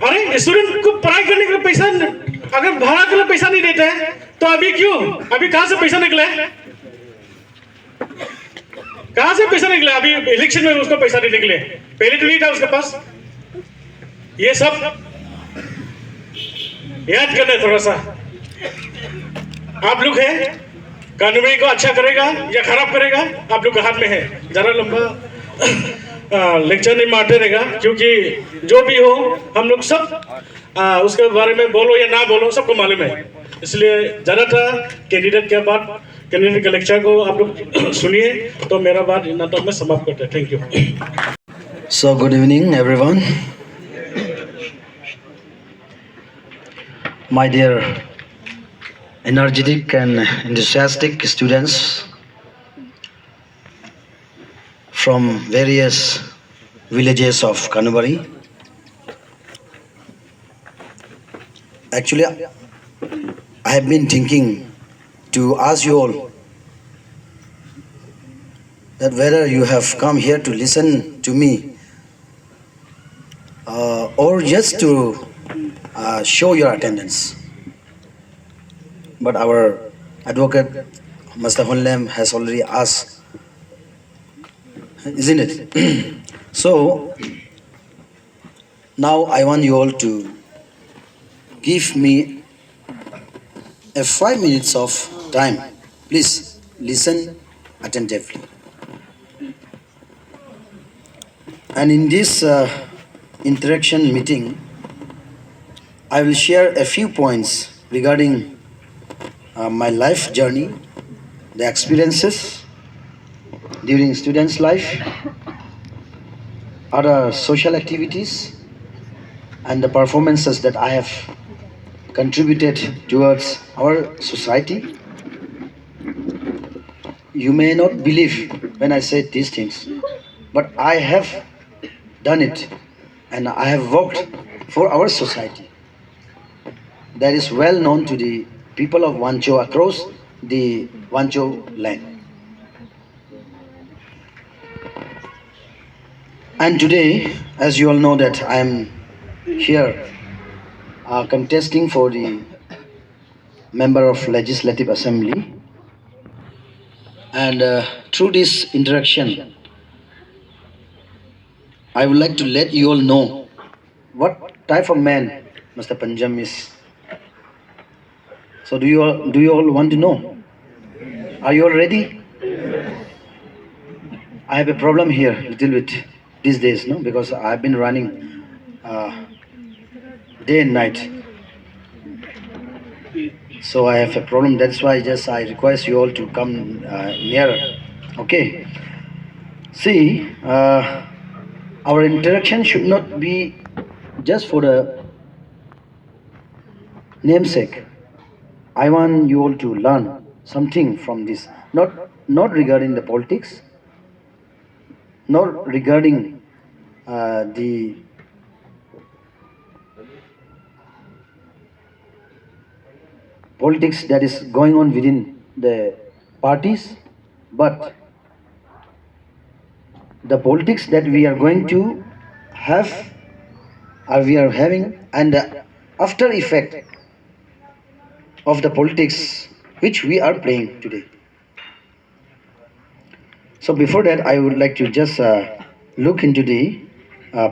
अरे स्टूडेंट को पढ़ाई करने के लिए पैसा, अगर भाड़ा के लिए पैसा नहीं देते हैं तो अभी क्यों, अभी कहां से पैसा निकला है, कहां से पैसा निकला? अभी इलेक्शन में उसको पैसा नहीं निकले, पहले तो नहीं था उसके पास। ये सब याद करना है थोड़ा सा। आप लोग हैं, कानूनी को अच्छा करेगा या खराब करेगा आप लोग के हाथ में है। जरा लंबा लेक्चर नहीं मारते रहेगा, क्योंकि जो भी हो हम लोग सब उसके बारे में बोलो या ना बोलो सबको मालूम है। इसलिए ज़्यादातर कैंडिडेट के बाद कैंडिडेट के लेक्चर को आप लोग सुनिए। तो मेरा बात इतना तक मैं समाप्त करता हूँ। Thank you. So good evening everyone. My dear energetic and enthusiastic students from various villages of Kanubari. Actually, I have been thinking to ask you all that whether you have come here to listen to me or just to show your attendance. But our advocate, Mr. Honlem, has already asked, isn't it? So, now I want you all to give me a 5 minutes of time. Please listen attentively. And in this interaction meeting, I will share a few points regarding my life journey, the experiences during students' life, other social activities, and the performances that I have contributed towards our society. You may not believe when I say these things, but I have done it, and I have worked for our society. That is well known to the people of Wancho across the Wancho land. And today, as you all know, that I am here contesting for the member of Legislative Assembly, and through this interaction, I would like to let you all know what type of man Mr. Panjam is. So do you all want to know? Are you all ready? I have a problem here a little bit these days, no? Because I have been running day and night. So I have a problem. That's why I request you all to come nearer. Okay. See, our interaction should not be just for the namesake. I want you all to learn something from this, not regarding the politics, not regarding the politics that is going on within the parties, but the politics that we are going to have, or we are having, and the after effect of the politics which we are playing today. So before that, I would like to just look into the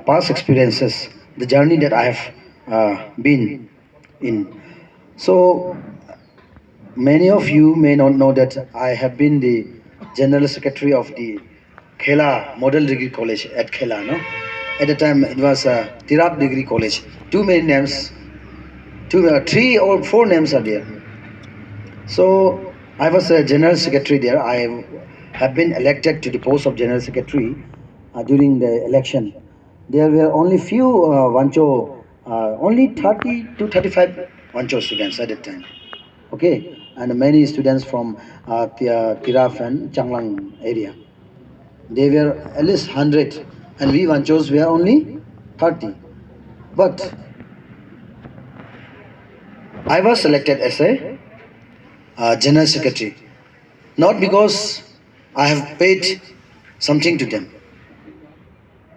past experiences, the journey that I have been in. So many of you may not know that I have been the General Secretary of the Khela Model Degree College at Khela. No, at the time it was Tirap Degree College. Too many names, three or four names are there. So I was a General Secretary there. I have been elected to the post of General Secretary during the election. There were only few Wancho, only 30 to 35 Wancho students at that time. Okay, and many students from Tiraf and Changlang area. They were at least 100, and we Wanchos were only 30. But I was selected as a General Secretary, not because I have paid something to them.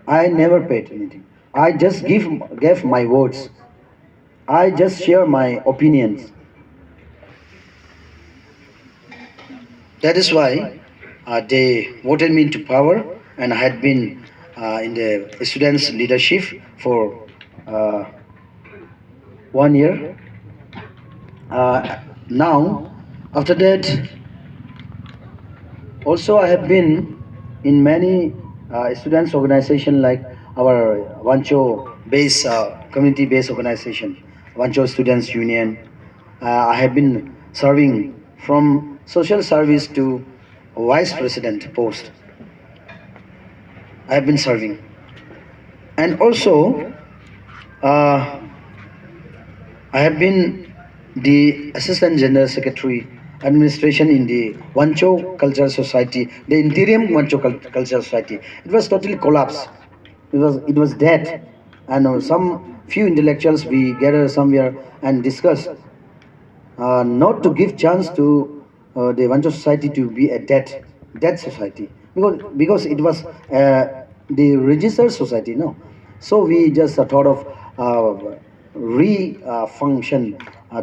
I never paid anything. I just gave my words. I just share my opinions. That is why they voted me into power, and I had been in the students' leadership for 1 year. Now, after that, also I have been in many students' organization like our Wancho base community based organization, Wancho Students Union. I have been serving from social service to vice president post. I have been serving, and also I have been the assistant general secretary administration in the Wancho Cultural Society, the interim Wancho Cultural Society. It was totally collapsed. It was dead, and some few intellectuals we gathered somewhere and discussed not to give chance to the Wancho Society to be a dead society, because it was the registered society. No, so we just thought of re-function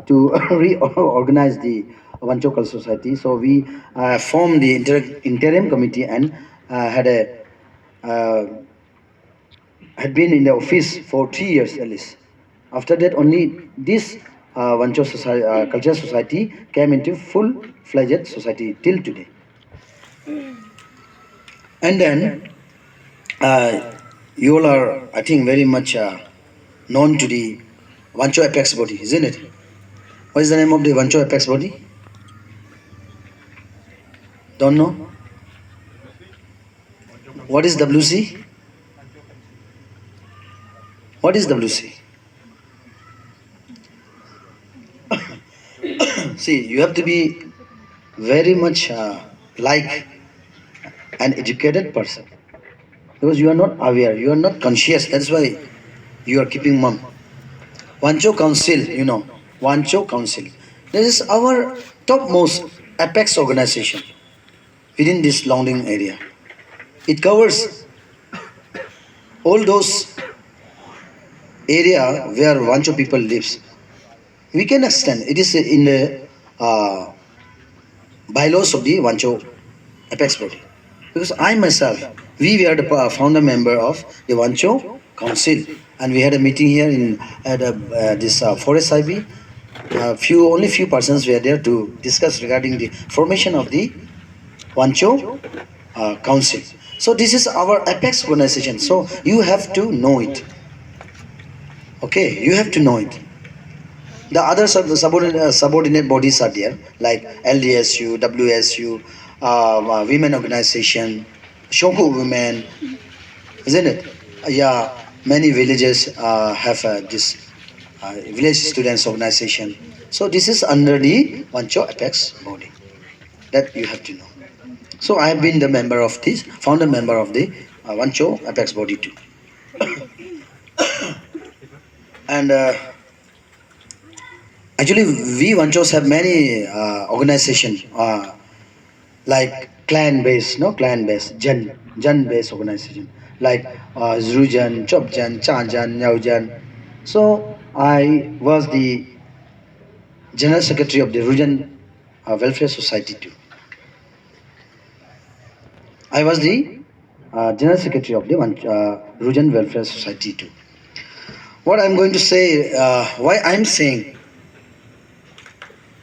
to reorganize the Wanchokal Society. So we formed the interim committee and had been in the office for 3 years at least. After that, only this Wancho society, Cultural Society came into full-fledged society till today. And then you all are, I think, very much known to the Wancho Apex Body, isn't it? What is the name of the Wancho Apex Body? Don't know? What is WC? What is WC? See, you have to be very much like an educated person, because you are not aware, you are not conscious. That's why you are keeping mum. Wancho Council, Wancho Council. This is our topmost apex organization within this Longding area. It covers all those area where Wancho people lives. We can extend. It is in the bylaws of the Wancho Apex Body. Because I myself, we were the founder member of the Wancho Council, and we had a meeting here at this Forest IB. Only few persons were there to discuss regarding the formation of the Wancho Council. So this is our apex organization. So you have to know it. Okay, you have to know it. The other subordinate bodies are there, like LDSU, WSU, women organization, Shoku women, isn't it? yeah, many villages have this village students organization. So this is under the Vancho Apex body that you have to know. So I have been the member of this, founder member of the Vancho Apex body too. And actually, we Vanchos have many organization like clan based, no clan based, Jan based organization like Zrujan, Chopjan, Chanjan, Nyaujan. So I was the general secretary of the Rujan Welfare Society too. I was the general secretary of the Rujan Welfare Society too. What I'm going to say, why I'm saying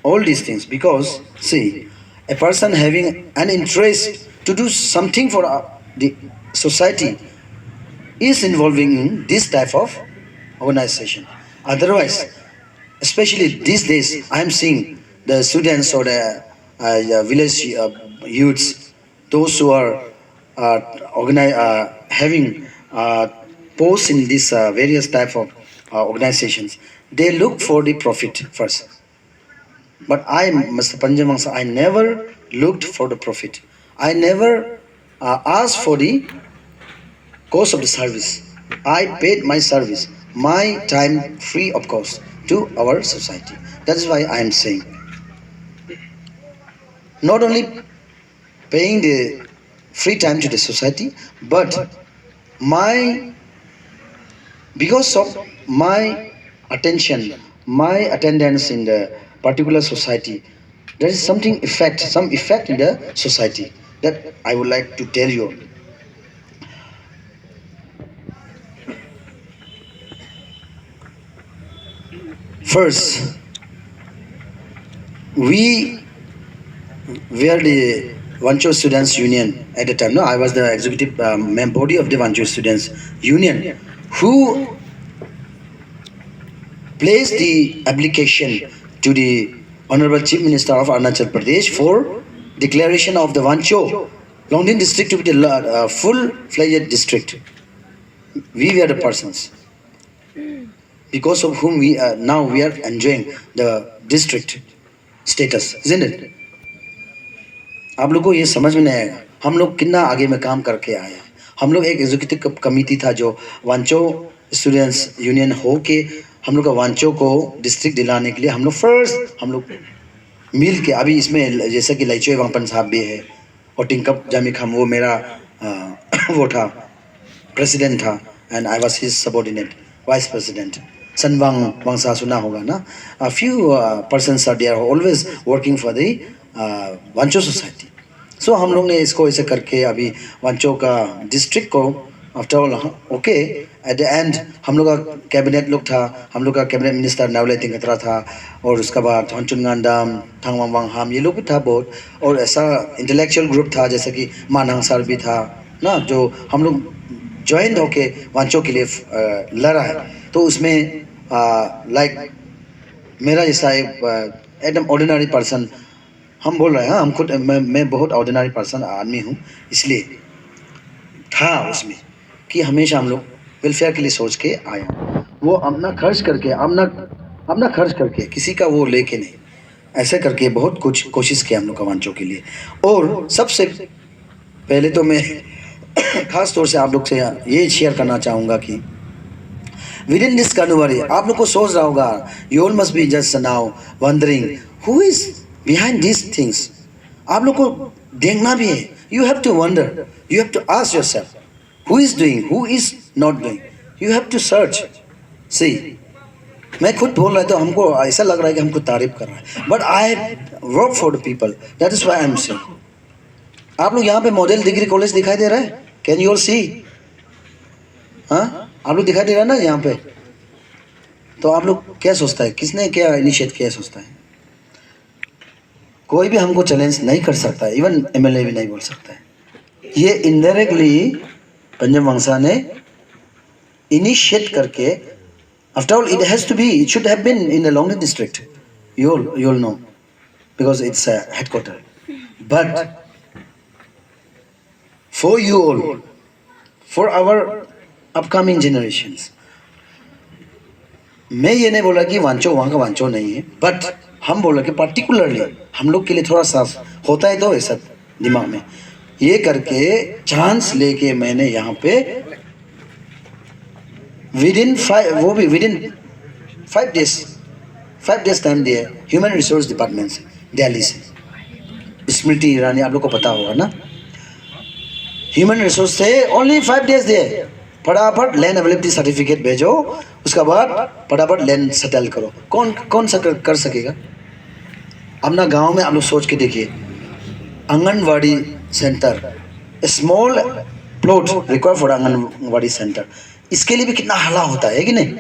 all these things, because see, a person having an interest to do something for the society is involving in this type of organization. Otherwise, especially these days, I am seeing the students or the village youths, those who are having posts in these various type of organizations, they look for the profit first. But I, Mr. Panjamangsa, I never looked for the profit. I never asked for the cost of the service. I paid my service, my time free of cost to our society. That is why I am saying, not only paying the free time to the society, but my, because of my attention, my attendance in the particular society, there is something effect, some effect in the society that I would like to tell you. First, we were the Vancho Students Union at the time. No, I was the executive body of the Vancho Students Union, who placed the application to the Honorable Chief Minister of Arunachal Pradesh for declaration of the Vancho Longding district to be the full-fledged district. We were the persons because of whom we now we are enjoying the district status, isn't it? आप लोग को ये समझ में नहीं आएगा हम लोग कितना आगे में काम करके आए हैं. हम लोग एक एग्जीक्यूटिव कमेटी था जो वांचो स्टूडेंट्स यूनियन हो के हम लोग का वांचो को डिस्ट्रिक्ट दिलाने के लिए हम लोग फर्स्ट हम लोग मिल के अभी इसमें जैसे कि लाइचो वांगपन साहब भी है और टिंकप जामिक हम वो मेरा वो था प्रेसिडेंट था and I was his subordinate vice president Sanwang Wangsa सुना होगा ना. A few persons are there always working for the Wancho society. So हम लोग ने इसको ऐसे करके अभी वांचो का डिस्ट्रिक्ट को after all okay at the end हम लोग का कैबिनेट लोग था. हम लोग का कैबिनेट मिनिस्टर नावले तिंगतरा था और उसके बाद थोंचुन गांडाम थांगवांग वांग हम ये लोग भी था बहुत. और ऐसा इंटेलेक्चुअल ग्रुप था जैसे कि मानहंग सर भी था ना जो हम लोग ज्वाइन होके वांचो के लिए लड़ा है. तो उसमें लाइक मेरा जैसा एक एकदम ऑर्डिनरी पर्सन हम बोल रहे हैं. हम खुद मैं बहुत ऑर्डिनरी पर्सन आदमी हूँ इसलिए था उसमें कि हमेशा हम लोग वेलफेयर के लिए सोच के आए. वो अपना खर्च करके अपना खर्च करके किसी का वो लेके नहीं ऐसे करके बहुत कुछ कोशिश किया हम लोग कवांचों के लिए. और सबसे पहले तो मैं खास तौर से आप लोग से ये शेयर करना चाहूँगा कि विद इन दिस कन्वर्री आप लोग को सोच रहा होगा you all must be just now wondering who is behind these things. आप लोग को देखना भी है. You have to wonder, you have to ask yourself who is doing, who is not doing. You have to search. See मैं खुद बोल रहा तो हमको ऐसा लग रहा है कि हमको तारीफ कर रहा है but I work for the people. That is why I am saying. आप लोग यहाँ पे मॉडल डिग्री कॉलेज दिखाई दे रहा है. कैन यू ऑल सी? हाँ आप लोग दिखाई दे रहा है ना यहाँ पे. तो आप लोग क्या सोचता है किसने क्या इनिशिएट किया सोचता है? कोई भी हमको चैलेंज नहीं कर सकता है. इवन एमएलए भी नहीं बोल सकता है. ये इनडायरेक्टली पंजाब वंशा ने इनिशिएट करके after all it has to be it should have been in the Longding district. You all know because it's a headquarter. But for you all, for our upcoming generations. मैं ये नहीं बोला कि वांचो वहाँ का वांचो नहीं है, बट हम बोला कि पर्टिकुलरली हम लोग के लिए थोड़ा सा होता है तो ऐसा दिमाग में ये करके चांस लेके मैंने यहाँ पे विदिन 5 डेज टाइम दिया ह्यूमन रिसोर्स डिपार्टमेंट से, दिल्ली से, स्मृति ईरानी, आप लोग को पता होगा ना। ह्यूमन रिसोर्स से ओनली 5 डेज दिए, फटाफट लैंड अवेलेबिलिटी सर्टिफिकेट भेजो, उसके बाद फटाफट लैंड सेटल करो। कौन सा कर सकेगा? अपना गांव में आप लोग सोच के देखिए, anganwadi centre, small plot require for anganwadi centre, इसके लिए भी कितना हल्ला होता है कि नहीं?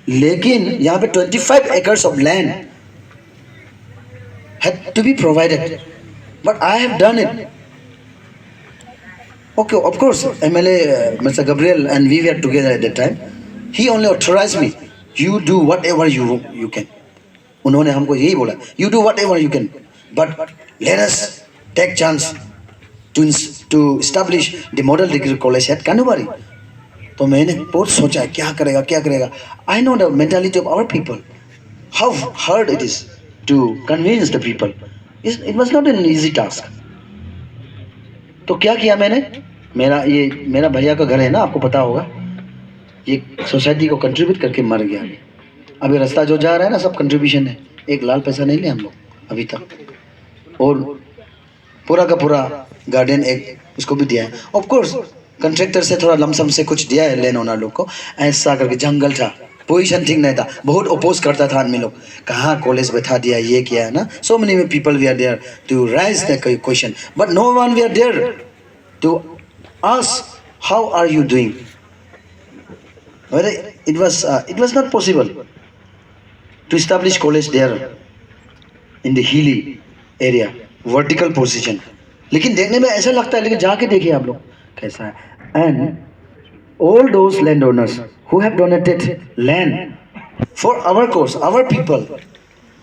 लेकिन यहाँ पे 25 acres of land had to be provided, but I have done it. Okay, of course, MLA Mr. Gabriel and we were together at that time. He only authorized me. You do whatever you can. उन्होंने हमको यही बोला, you do whatever you can, but let us take chance to establish the model degree college at Kanubari. तो मैंने बहुत सोचा क्या करेगा. I know the mentality of our people, how hard it is to convince the people. It was not an easy task. तो क्या किया मैंने? मेरा भैया का घर है ना, आपको पता होगा, ये सोसाइटी को कंट्रीब्यूट करके मर गया। अभी रास्ता जो जा रहा है ना, सब कंट्रीब्यूशन है, एक लाल पैसा नहीं लिया हम लोग अभी तक, और पूरा का पूरा गार्डन एक उसको भी दिया है। ऑफ कोर्स कंट्रैक्टर से थोड़ा लमसम से कुछ दिया है लैंड ओनर लोग को, ऐसा करके। जंगल था, पोजीशन ठीक नहीं था, बहुत अपोज करता था आदमी लोग, कहाँ कॉलेज बैठा दिया, ये किया है ना। So many people we are there to raise the question, but no one we are there to ask how are you doing. It was not possible to establish college there in the hilly area, vertical position. लेकिन देखने में ऐसा लगता है, लेकिन जाके देखिए आप लोग कैसा है। And all those landowners who have donated land for our cause, our people,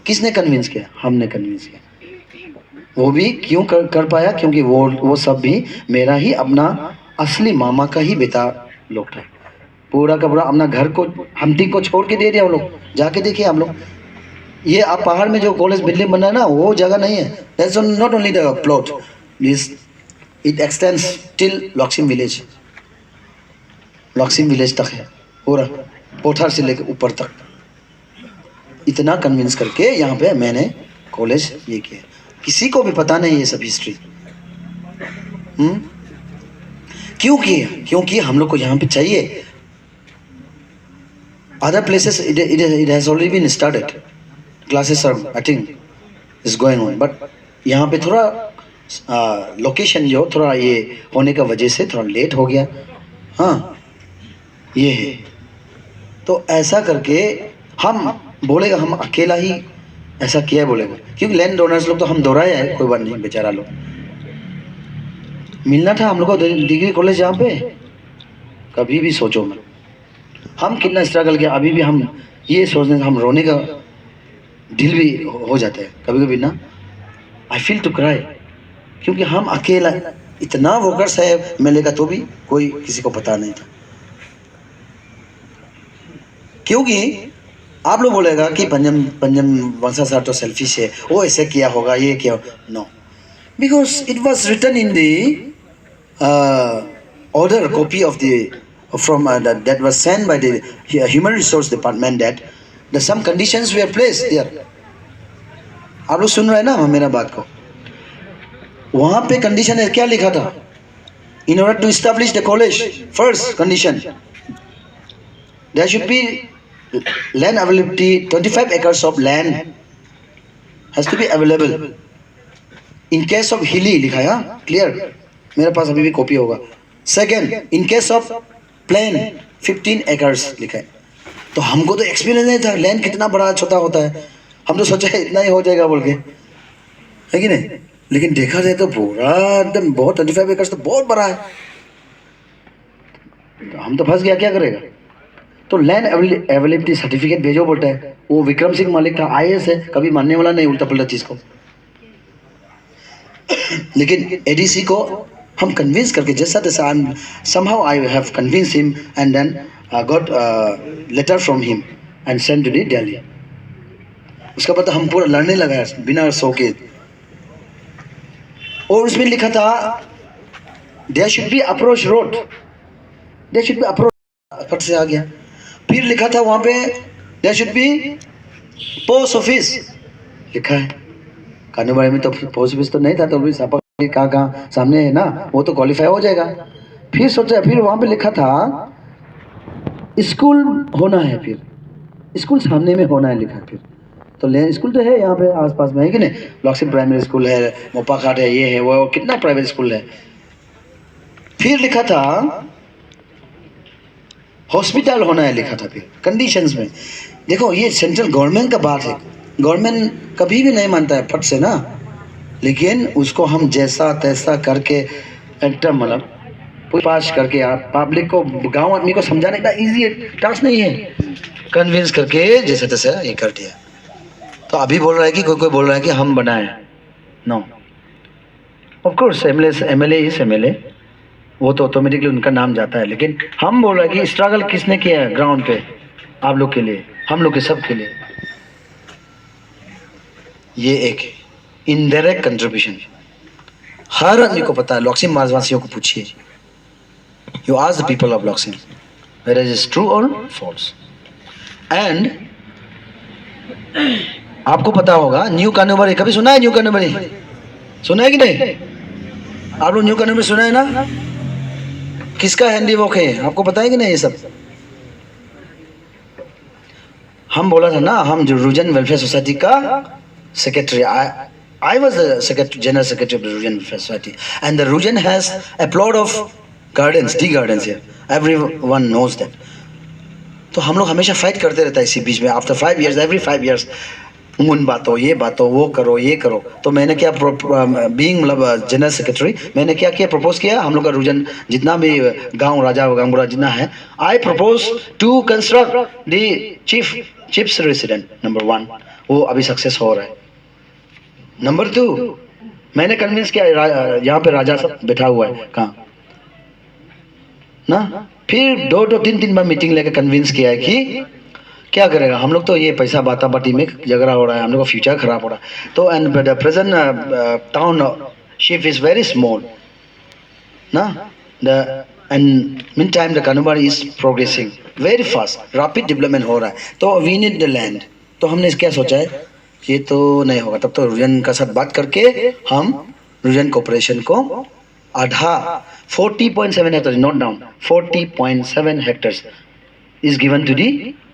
किसने कन्विंस किया? हमने कन्विंस किया। वो भी क्यों कर पाया? क्योंकि वो सब भी मेरा ही अपना असली मामा का ही बेटा लोग था। पूरा का पूरा अपना घर को हमटी को छोड़ के दे दिया वो लोग। जाके देखिए हम लोग, ये आप पहाड़ में जो कॉलेज बिल्डिंग बना है ना, वो जगह नहीं है। That's not only the plot, it extends till Loksim village तक है, पूरा पोथर से लेकर ऊपर तक। इतना कन्विंस करके यहाँ पे मैंने कॉलेज ये किया। किसी को भी पता नहीं ये सब हिस्ट्री। क्यों किया? क्योंकि हम लोग को यहाँ पे चाहिए। Other places it has already been started. Classes are, I think, is going on. But यहाँ पे थोड़ा लोकेशन जो थोड़ा ये होने का वजह से थोड़ा लेट हो गया। हाँ, ये है। तो ऐसा करके हम बोलेगा हम अकेला ही ऐसा किया है बोलेगा, क्योंकि लैंड डोनर्स लोग तो हम दोहराए हैं, कोई बात नहीं, बेचारा लोग मिलना था हम लोग को डिग्री कॉलेज यहाँ पे। कभी भी सोचो मैं, हम कितना स्ट्रगल किया। अभी भी हम ये सोचने हम रोने का दिल भी हो जाता है कभी कभी ना। आई फील टू क्राई, क्योंकि हम अकेला इतना वर्कर्स है मेले का, तो भी कोई किसी को पता नहीं था। क्योंकि आप लोग बोलेगा कि पंजम वंशा सर तो सेल्फिश है, वो ऐसे किया होगा, ये किया। No, because it was written in the order copy of the from that was sent by the human resource department that some conditions were placed there. आप लोग सुन रहे हैं ना मेरा बात को? वहाँ पे कंडीशन है, क्या लिखा था? In order to establish the college, first condition, there should be land availability. 25 acres of land has to be available. In case of hilly लिखा है, clear? मेरे पास अभी भी कॉपी होगा। Second, in case of plain 15 acres लिखा है। तो हमको तो एक्सपीरियंस नहीं था लैंड कितना बड़ा छोटा होता है, हम तो सोचा इतना ही हो जाएगा बोल के, है कि नहीं? लेकिन देखा जाए तो पूरा एकदम बहुत 25 एकर्स तो बहुत बड़ा है। तो हम तो फंस गया, क्या करेगा? तो लैंड अवेलेबिलिटी सर्टिफिकेट भेजो बोलता है। वो विक्रम सिंह मालिक था, IAS है, कभी मानने वाला नहीं उल्टा पुल्टा चीज़ को। लेकिन ADC को हम कन्विंस करके जैसा तैसा somehow I have convinced him and then got letter from him and sent to the Delhi. उसका बाद हम पूरा लड़ने लगा बिना सो के, और उसमें लिखा था there should be approach road, there should be approach, फट से आ गया। फिर लिखा था वहाँ पे there should be post office लिखा है। कानूबाड़ी में तो पोस्ट ऑफिस तो नहीं था, तो भी सापा कहाँ सामने है ना, वो तो क्वालिफाई हो जाएगा। फिर सोचा, फिर वहाँ पे लिखा था स्कूल होना है, फिर स्कूल सामने में होना है लिखा। फिर तो ले स्कूल तो है यहाँ पे आसपास में, है कि नहीं? लॉक्सिम प्राइमरी स्कूल है, मोपा घाट है, ये है वो, कितना प्राइवेट स्कूल है। फिर लिखा था हॉस्पिटल होना है लिखा था। फिर कंडीशंस में देखो, ये सेंट्रल गवर्नमेंट का बात है, गवर्नमेंट कभी भी नहीं मानता है फट से ना, लेकिन उसको हम जैसा तैसा करके एकदम मतलब पास करके आप पब्लिक को, गांव आदमी को समझाने का इजी टास्क नहीं है, कन्विंस करके जैसे तैसे ये कर दिया। तो अभी बोल रहा है कि कोई बोल रहा है कि हम बनाए, no, of course MLA is MLA, वो तो ऑटोमेटिकली उनका नाम जाता है, लेकिन हम बोल रहे हैं कि स्ट्रगल किसने किया है ग्राउंड पे, आप लोग के लिए, हम लोग के सब के लिए। ये एक इनडायरेक्ट कंट्रीब्यूशन हर आदमी को पता है। लॉक्सिम मार्जवासियों को पूछिए, you ask the people of Loksim where is is true और फॉल्स। एंड आपको पता होगा न्यू कानूबारी, कभी सुना है न्यू कानूबारी? सुना है कि नहीं? आप लोग न्यू कानूबारी सुना है ना? किसका हैंडीवर्क है आपको पता है कि नहीं? ये सब हम बोला था ना, हम जो रूजन वेलफेयर सोसाइटी का secretary, I was the secretary, general secretary of the Rujan Welfare Society, and the Rujan has a plot of gardens, tea gardens here. Everyone knows that. तो हम लोग हमेशा फाइट करते रहता है इसी बीच में। आफ्टर 5 years, every 5 years, उन बातों, ये बातों, वो करो, ये करो। तो मैंने क्या, बीइंग मतलब जनरल सेक्रेटरी, मैंने क्या किया, प्रपोज किया, हम लोग का रूजन जितना भी गांव राजा गांगुरा जितना है, I propose to construct the chief resident number 1, वो अभी सक्सेस हो रहा है। नंबर 2, मैंने कन्विंस किया, यहाँ पे राजा सब बैठा हुआ है कहाँ ना, फिर 2-3 बार मीटिंग लेकर कन्विंस किया है कि क्या करेगा, हम लोग तो ये पैसा बाता बाटी में झगड़ा हो रहा है, हम लोग का फ्यूचर खराब हो रहा है। तो and the present township is very small ना, the and meantime the Kanubari is progressing very fast, rapid development हो रहा है, तो वी नीड द लैंड। तो हमने क्या सोचा है, ये तो नहीं होगा, तब तो रूजन का साथ बात करके हम रूजन कॉर्पोरेशन को आधा 40.7 hectare, note down 40.7 hectares is given to the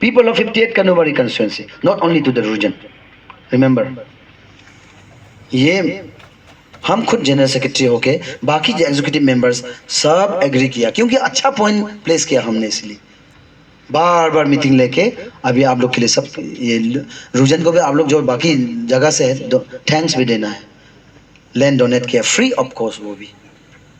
people of 58 Kanubari constituency, not only to the Rujan. Remember, ये हम खुद जनरल सेक्रेटरी होके बाकी एग्जीक्यूटिव मेंबर्स सब एग्री किया, क्योंकि अच्छा पॉइंट प्लेस किया हमने, इसलिए बार बार मीटिंग लेके अभी आप लोग के लिए सब, ये रूजन को भी आप लोग जो बाकी जगह से है थैंक्स भी देना है, लैंड डोनेट किया फ्री ऑफ कॉस्ट, वो भी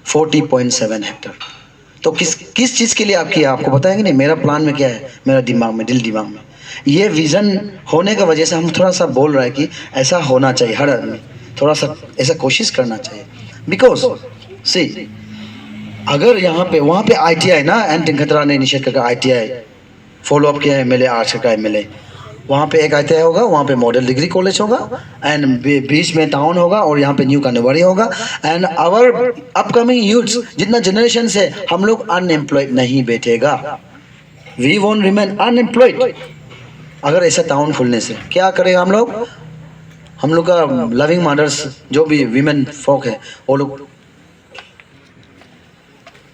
40.7 हेक्टेयर। तो किस चीज़ के लिए आप किया, आपको पता है कि नहीं? मेरा प्लान में क्या है, मेरा दिमाग में, दिमाग में ये विज़न होने का वजह से हम थोड़ा सा बोल रहा है कि ऐसा होना चाहिए, हर आदमी थोड़ा सा ऐसा कोशिश करना चाहिए। बिकॉज सी, अगर यहाँ पे वहाँ पे ITI ना, एन टिंकतरा ने इनिशिएट करके ITI फॉलो अप किया, MLA आर्ट्स का MLA, वहाँ पे एक ITI होगा, वहाँ पे मॉडल डिग्री कॉलेज होगा, एंड बीच में टाउन होगा, और यहाँ पे न्यू कानूबारी होगा। एंड आवर अपकमिंग यूथ्स, जितना जनरेशन से हम लोग अनएम्प्लॉयड नहीं बैठेगा, वी वोंट रिमेन अनएम्प्लॉयड। अगर ऐसा टाउन खुलने से क्या करेगा हम लोग का लविंग मदर्स, जो भी वीमेन फोक है, वो लोग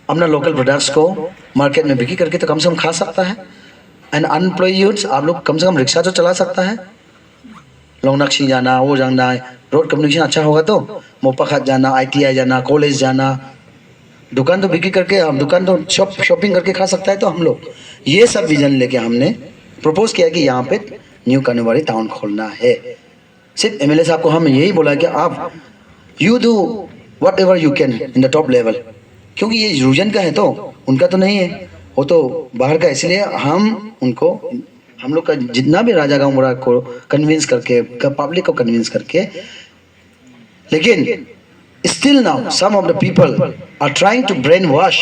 अपना लोकल प्रोडक्ट्स को मार्केट में बिक्री करके तो कम से कम खा सकता है। एंड अनएम्प्लॉयड यूथ्स, आप लोग कम से कम रिक्शा तो चला सकता है, लोंगनक्शी जाना, वो जाना है, रोड कम्युनिकेशन अच्छा होगा तो मोपा खात जाना, ITI जाना, कॉलेज जाना, दुकान तो बिक्री करके, हम दुकान तो शॉपिंग करके खा सकता है। तो हम लोग ये सब विजन लेके हमने प्रपोज किया कि यहाँ पे न्यू कानूबारी टाउन खोलना है। सिर्फ MLA साहब को हम यही बोला कि आप you do what ever you can in the top level, क्योंकि ये रूजन का है तो उनका तो नहीं है, वो तो बाहर का, इसलिए हम उनको, हम लोग का जितना भी राजा गांव को कन्विंस करके, पब्लिक को कन्विंस करके, लेकिन Still now, some of the people are trying to brainwash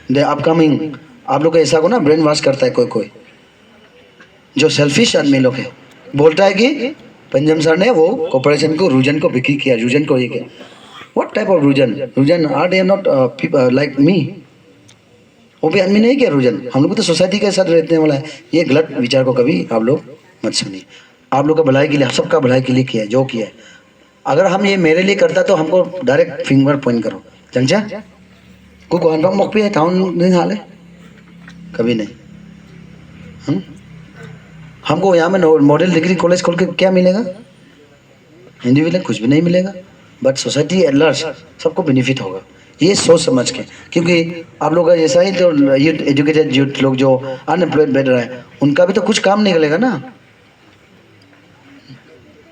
the upcoming. आप लोग को ऐसा को ना ब्रेन वॉश करता है कोई कोई जो सेल्फिश आदमी लोग है, बोलता है कि पंजम सर ने वो कॉर्पोरेशन को रुजन को बिक्री किया, रुजन को ये किया. What type of reason are they not like me. वो भी आदमी नहीं किया रुजन, हम लोग तो सोसाइटी के साथ रहने वाला है. ये गलत विचार को कभी आप लोग मत सुनिए. आप लोग का भलाई के लिए, सबका भलाई के लिए किया है जो किया है. अगर हम ये मेरे लिए करता तो हमको डायरेक्ट फिंगर पॉइंट करो चंचा कोई को हम मौके है टाउन नहीं हाले कभी नहीं. हमको यहाँ में मॉडल डिग्री कॉलेज खोल के क्या मिलेगा? हिंदी विले कुछ भी नहीं मिलेगा, बट सोसाइटी एट लार्ज सबको बेनिफिट होगा. ये सोच समझ के, क्योंकि आप लोग का ऐसा ही तो यूथ एजुकेटेड यूथ लोग जो अनएम्प्लॉयड बैठ रहा है उनका भी तो कुछ काम निकलेगा ना.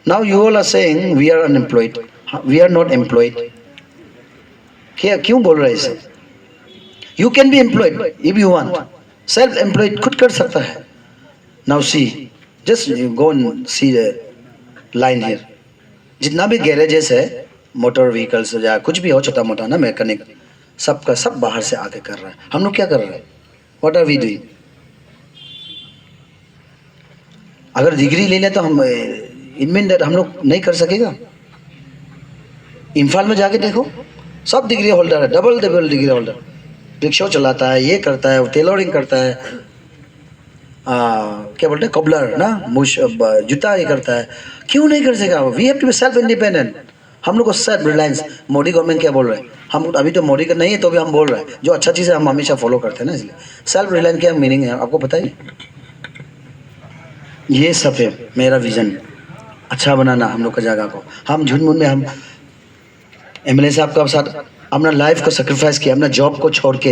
Now you all are saying we are unemployed, we are not employed. क्यों बोल रहे हैं इसे? You can be employed if you want. Self-employed खुद कर सकता है. Now see, just go and see the line here. जितना भी गैरेजेस है, मोटर व्हीकल्स या कुछ भी हो छोटा मोटा ना मैकेनिक, सबका सब बाहर से आके कर रहा है. हम लोग क्या कर रहे हैं? What are we doing? अगर डिग्री ले लें तो हम इनमें हम लोग नहीं कर सकेगा. इम्फाल में जाके देखो, सब डिग्री होल्डर है, डबल डिग्री होल्डर. रिक्शा चलाता है, ये करता है, टेलरिंग करता है, क्या बोलते हैं कबलर ना, जूता ये करता है. क्यों नहीं कर सकेगा? We have to be self independent. हम लोग को सेल्फ रिलायंस. मोदी गवर्नमेंट क्या बोल रहे हैं? हम अभी तो मोदी का नहीं है तो भी हम बोल रहे हैं जो अच्छा चीज़ है हम हमेशा फॉलो करते हैं ना. इसलिए सेल्फ रिलायंस क्या मीनिंग है आपको पता है? ये सब है मेरा विजन, अच्छा बनाना हम लोग का जगह को. हम झुंझुनू में हम एमएलए साहब का साथ अपना लाइफ को सेक्रीफाइस किया, अपना जॉब को छोड़ के.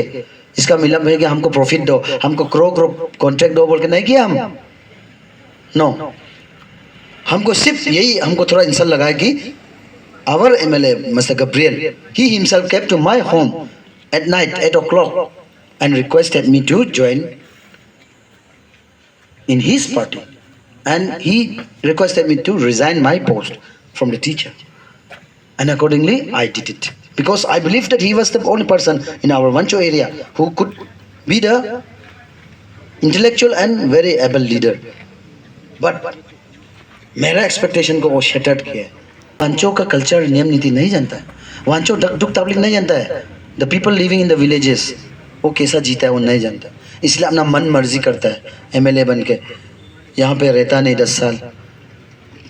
इसका मतलब है कि हमको प्रॉफिट दो, हमको करोड़ कॉन्ट्रैक्ट दो बोल के नहीं किया हम. नो, हमको सिर्फ यही हमको थोड़ा इंसान लगा है कि our MLA mister Gabriel he himself came to my home at night 8 o'clock and requested me to join in his party. And he requested me to resign my post from the teacher. And accordingly, I did it. Because I believe that he was the only person in our Vancho area who could be the intellectual and very able leader. But मेरा expectation को वो shattered किया. वांचो का culture नियम नीति नहीं जानता है. वांचो दुख तकलीफ नहीं जानता है. The people living in the villages वो कैसा जीता है वो नहीं जानता. इसलिए अपना मन मर्जी करता है. MLA बन के यहाँ पे रहता नहीं 10 साल,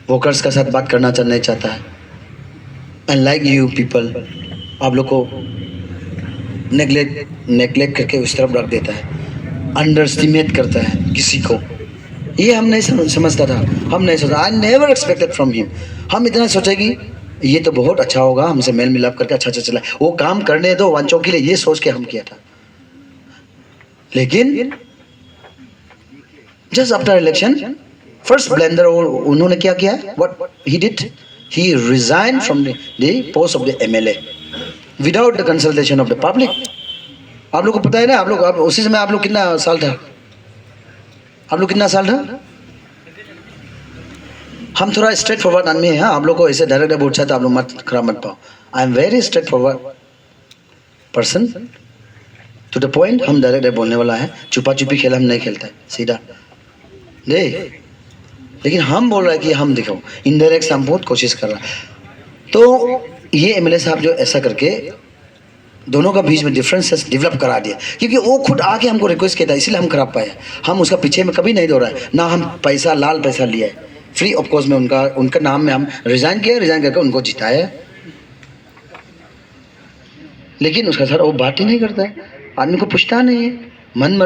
वर्कर्स का साथ बात करना नहीं चाहता है. एंड लाइक यू पीपल, आप लोग को नेग्लेक्ट करके उस तरफ रख देता है, अंडर एस्टिमेट करता है किसी को. ये हम नहीं समझता था, हम नहीं सोचा. I never expected from him. हम इतना सोचे कि ये तो बहुत अच्छा होगा, हमसे मेल मिलाप करके अच्छा चला, वो काम करने दो वांचो के लिए, ये सोच के हम किया था. लेकिन just after election, first blunder उन्होंने क्या किया? What he did? He resigned from the post of the MLA without the consultation of the public. आप लोग को पता है ना, आप उसी समय आप लोग कितना साल था? आप लोग कितना साल था? हम थोड़ा स्ट्रेट फॉरवर्ड आदमी हैं. आप लोग को ऐसे डायरेक्ट बोलता है तो आप लोग मत खराब मत पाओ. I am very straight forward person, to the point. हम डायरेक्ट बोलने वाला है. छुपा छुपी खेल हम नहीं खेलते, सीधा दे. लेकिन हम बोल रहे हैं कि हम दिखाओ, इनडायरेक्ट हम बहुत कोशिश कर रहा है. तो ये एमएलए साहब जो ऐसा करके दोनों का बीच में डिफरेंसेस डेवलप करा दिया, क्योंकि वो खुद आके हमको रिक्वेस्ट किया था, इसलिए हम खराब पाए. हम उसका पीछे में कभी नहीं दौड़ा है ना. हम पैसा लाल पैसा लिया है, फ्री ऑफ कॉस्ट में उनका नाम में हम रिजाइन किया, रिजाइन करके उनको जिताया. लेकिन उसका सर वो बात ही नहीं करता है, आदमी को पूछता नहीं है. मन